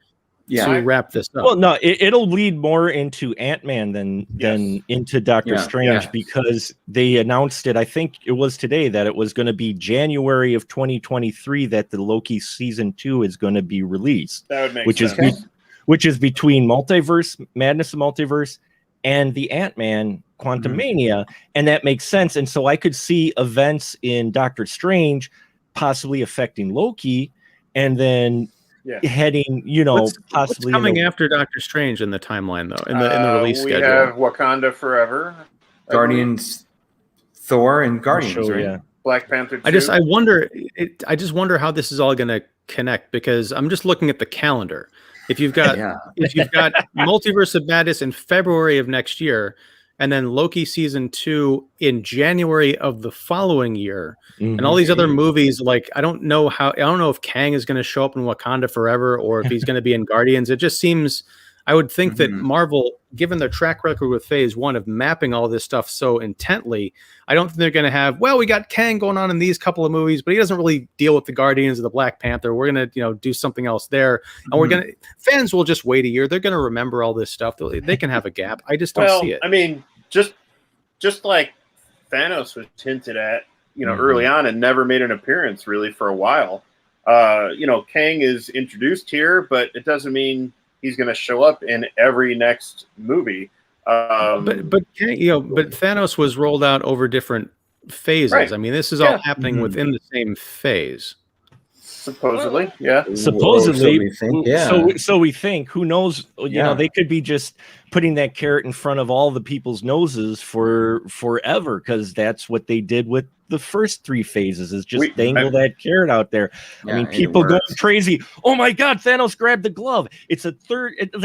to wrap this up. Well, no, it'll lead more into Ant-Man than into Doctor Strange, because they announced it, I think it was today, that it was going to be January of 2023 that the Loki season 2 is going to be released. That would make sense. Which is between Madness of Multiverse and the Ant-Man Quantumania, and that makes sense. And so I could see events in Doctor Strange possibly affecting Loki, and then heading, possibly what's coming after Doctor Strange in the timeline, though, in the release schedule. We have Wakanda Forever, Guardians, Thor, and Guardians, right? Yeah. Black Panther 2. I just wonder how this is all going to connect, because I'm just looking at the calendar. If you've got Multiverse of Madness in February of next year, and then Loki season 2 in January of the following year, and all these other movies, like I don't know if Kang is going to show up in Wakanda Forever, or if he's going to be in Guardians. It just seems, I would think that Marvel, given their track record with Phase 1 of mapping all this stuff so intently, I don't think they're going to have, we got Kang going on in these couple of movies, but he doesn't really deal with the Guardians or the Black Panther. We're going to, do something else there. And fans will just wait a year. They're going to remember all this stuff. They can have a gap. I just don't see it. I mean, just like Thanos was hinted at, early on, and never made an appearance really for a while. Kang is introduced here, but it doesn't mean he's going to show up in every next movie. But Thanos was rolled out over different phases. Right. I mean, this is all happening within the same phase. Supposedly, Supposedly, we think, So we think. Who knows? They could be just putting that carrot in front of all the people's noses for forever, because that's what they did with the first 3 phases. Is just dangle that carrot out there. I mean, people going crazy. Oh my God, Thanos grabbed the glove. It's like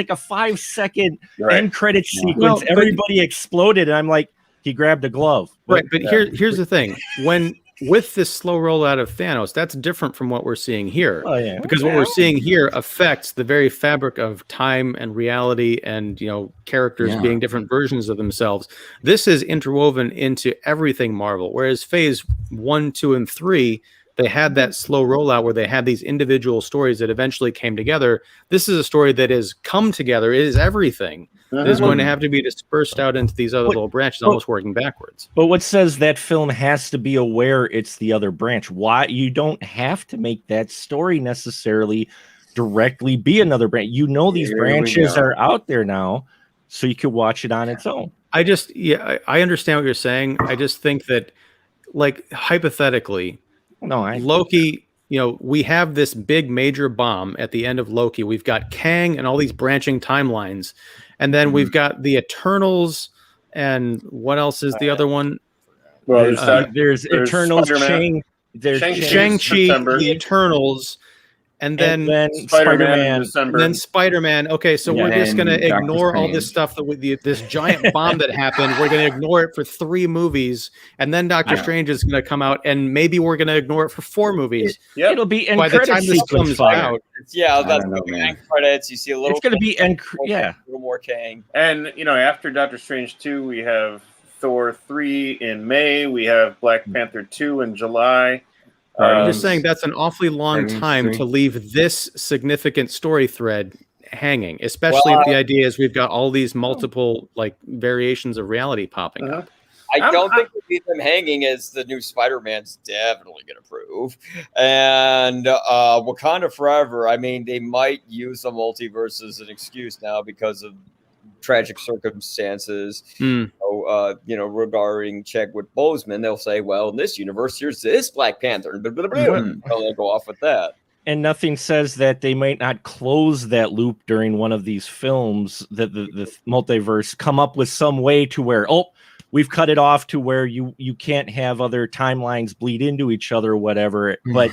a 5-second end credit sequence. Everybody exploded, and I'm like, he grabbed a glove. But here's the thing: with this slow rollout of Thanos, that's different from what we're seeing here. Because what we're seeing here affects the very fabric of time and reality, and characters being different versions of themselves. This is interwoven into everything Marvel. Whereas Phase 1, 2, and 3, they had that slow rollout where they had these individual stories that eventually came together. This is a story that has come together. It is everything. It is going to have to be dispersed out into these other little branches, almost working backwards. But what says that film has to be aware it's the other branch? Why? You don't have to make that story necessarily directly be another branch. You know, these Here we branches go. are out there now, so you could watch it on its own. I understand what you're saying. I just think that, like, hypothetically, No, Loki, we have this big major bomb at the end of Loki. We've got Kang and all these branching timelines. And then we've got the Eternals, and what else is the other one? Well, there's Eternals, Spider-Man. Shang-Chi, September. the Eternals, and then Spider-Man. December. And then Spider-Man. Okay, so Yeah, we're just going to and Doctor ignore all Strange. this stuff this giant bomb that happened. We're going to ignore it for 3 movies, and then Doctor Strange is going to come out, and maybe we're going to ignore it for 4 movies. Yep. It'll be end By the credit time this sequence comes fire. out, Yeah, that's don't know, the man. end credits. You see a little. It's going to be a little more Kang. And after Doctor Strange 2, we have Thor 3 in May. We have Black Panther 2 in July. I'm just saying that's an awfully long Guardians time 3. to leave this significant story thread hanging, especially if the idea is we've got all these multiple variations of reality popping up. I don't think we leave them hanging, as the new Spider-Man's definitely going to prove. And Wakanda Forever, I mean, they might use the multiverse as an excuse now because of tragic circumstances. Regarding Chadwick Boseman, they'll say, well, in this universe, here's this Black Panther. They'll go off with that. And nothing says that they might not close that loop during one of these films, that the multiverse come up with some way to where, we've cut it off to where you can't have other timelines bleed into each other or whatever. But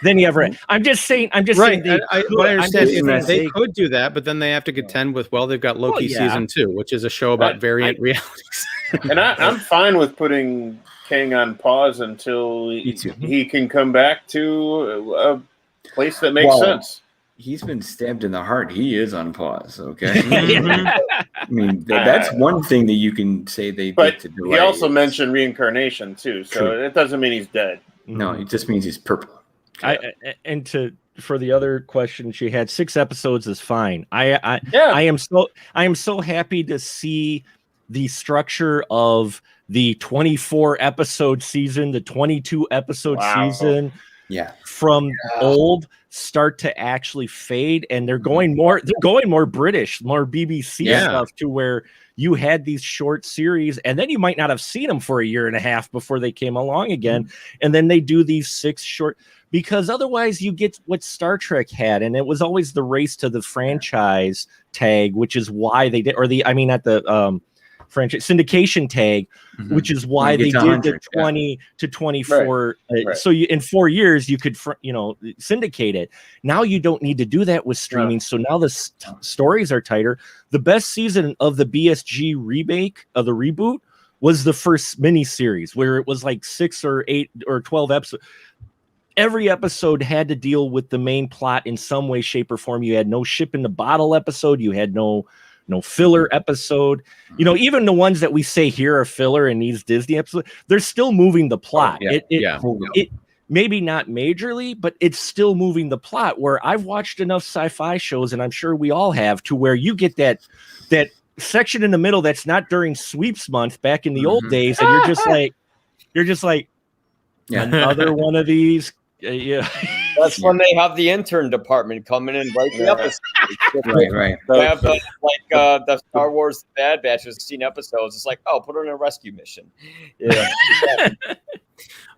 then you ever, I'm just saying I understand they could do that, but then they have to contend with, they've got Loki season 2, which is a show about variant realities. And I'm fine with putting Kang on pause until he can come back to a place that makes sense. He's been stabbed in the heart. He is on pause. Okay. I mean, that's one thing that you can say they did to delay. He also mentioned reincarnation too, so it doesn't mean he's dead. No, it just means he's purple. For the other question she had, 6 episodes is fine. I am so happy to see the structure of the 24 episode season, the 22 episode season. Yeah. From old start to actually fade, and they're going more British, more BBC stuff, to where you had these short series, and then you might not have seen them for a year and a half before they came along again. And then they do these 6 short, because otherwise you get what Star Trek had, and it was always the race to the franchise tag, which is why they did, at the franchise syndication tag, which is why they did the 20 to 24. So in 4 years you could syndicate it. Now you don't need to do that with streaming. So now the stories are tighter. The best season of the BSG remake of the reboot was the first mini series, where it was like 6 or 8 or 12 episodes. Every episode had to deal with the main plot in some way, shape, or form. You had no ship in the bottle episode. You had no filler episode. Even the ones that we say here are filler in these Disney episodes, they're still moving the plot. It maybe not majorly, but it's still moving the plot, where I've watched enough sci-fi shows, and I'm sure we all have, to where you get that section in the middle that's not during sweeps month back in the old days, and you're just like another one of these. That's when they have the intern department come in and write the episodes. Right. They have the Star Wars Bad Batch of 16 episodes. It's like, put on a rescue mission. Yeah.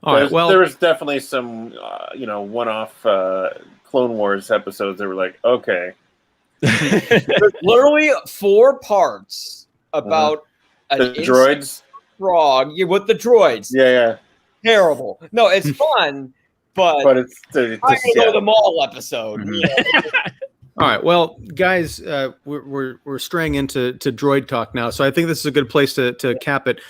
All right. Well, there was definitely some, one-off Clone Wars episodes that were like, okay. There's literally 4 parts about the droids frog with the droids. Yeah. Terrible. No, it's fun. But it's I can know them all episode. All right, well, guys, we're straying into droid talk now, so I think this is a good place to cap it.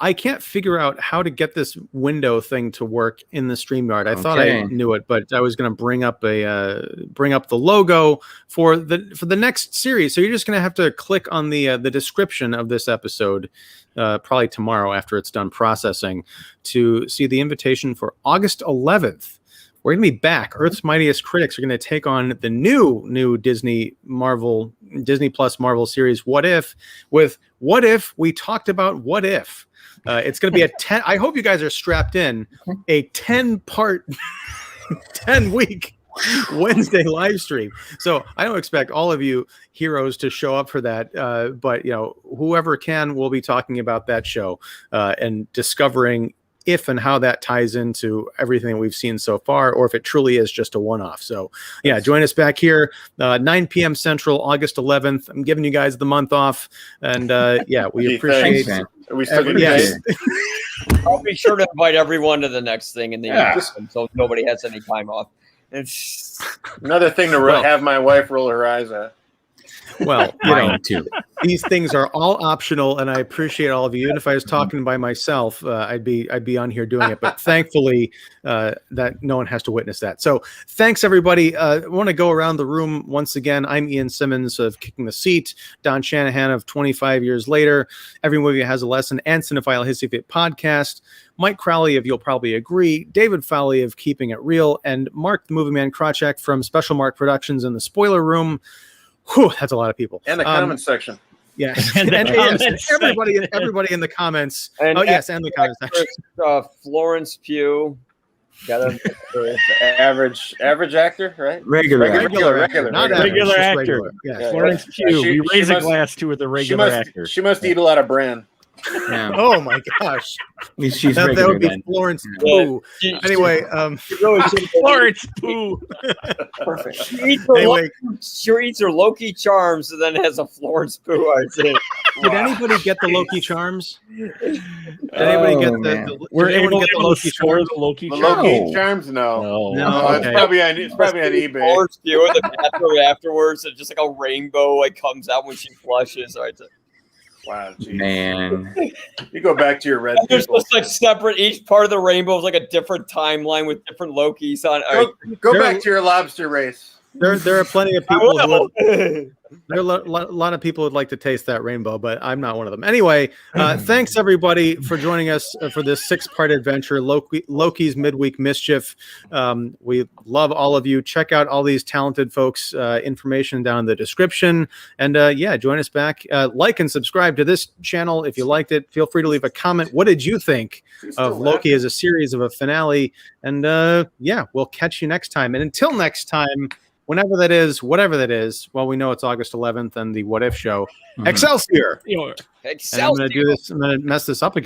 I can't figure out how to get this window thing to work in the StreamYard. I thought I knew it, but I was going to bring up the logo for the next series. So you're just going to have to click on the description of this episode, probably tomorrow after it's done processing, to see the invitation for August 11th. We're going to be back. Earth's Mightiest Critics are going to take on the new Disney Plus Marvel series, What If, with What If We Talked About What If. It's going to be a 10. I hope you guys are strapped in. A 10-part, 10-week Wednesday live stream. So I don't expect all of you heroes to show up for that, but whoever can, will be talking about that show and discovering if and how that ties into everything that we've seen so far, or if it truly is just a one-off. So yeah, join us back here, 9 p.m. Central, August 11th. I'm giving you guys the month off, and we appreciate. Thanks, are we still yes. I'll be sure to invite everyone to the next thing in the year, so nobody has any time off. It's another thing to have my wife roll her eyes at. Well, too. These things are all optional, and I appreciate all of you. Even if I was talking by myself, I'd be on here doing it. But thankfully, that no one has to witness that. So thanks, everybody. I want to go around the room once again. I'm Ian Simmons of Kicking the Seat, Don Shanahan of 25 Years Later, Every Movie Has a Lesson, and Cinephile Hissy Fit Podcast, Mike Crowley of You'll Probably Agree, David Fowley of Keeping It Real, and Mark the Movie Man Krawcheck from Special Mark Productions in the Spoiler Room. Whew, that's a lot of people. And the comment section. Yeah, and everybody in the comments. And the comment section. Florence Pugh. Average actor, right? Regular actor. Not average, regular actor. Regular. Yeah. Florence Pugh. We raise a glass to the regular actor. She must eat a lot of bran. Yeah. Oh my gosh, She's that would be then. Florence Pugh. Anyway, Florence Pugh. Perfect. She eats her Loki charms and then has a Florence Pugh. Did anybody get the Loki charms? Did anybody get the? We're able get to Loki score charms? the Loki The charms. Loki charms? No. Okay. It's probably on eBay. Florence Pugh in the bathroom afterwards, and just like a rainbow comes out when she flushes. All right. Wow, geez. Man. You go back to your red. There's just separate. Each part of the rainbow is like a different timeline with different Lokis on. Go back to your lobster race. There are plenty of people. There are a lot of people who'd like to taste that rainbow, but I'm not one of them. Anyway, thanks everybody for joining us for this 6-part adventure, Loki's Midweek Mischief. We love all of you. Check out all these talented folks' information down in the description. And join us back. Like and subscribe to this channel if you liked it. Feel free to leave a comment. What did you think of Loki as a series of a finale? And we'll catch you next time. And until next time, whenever that is, whatever that is, well, we know it's August 11th and the What If show. Excelsior! Excelsior! And I'm going to mess this up again.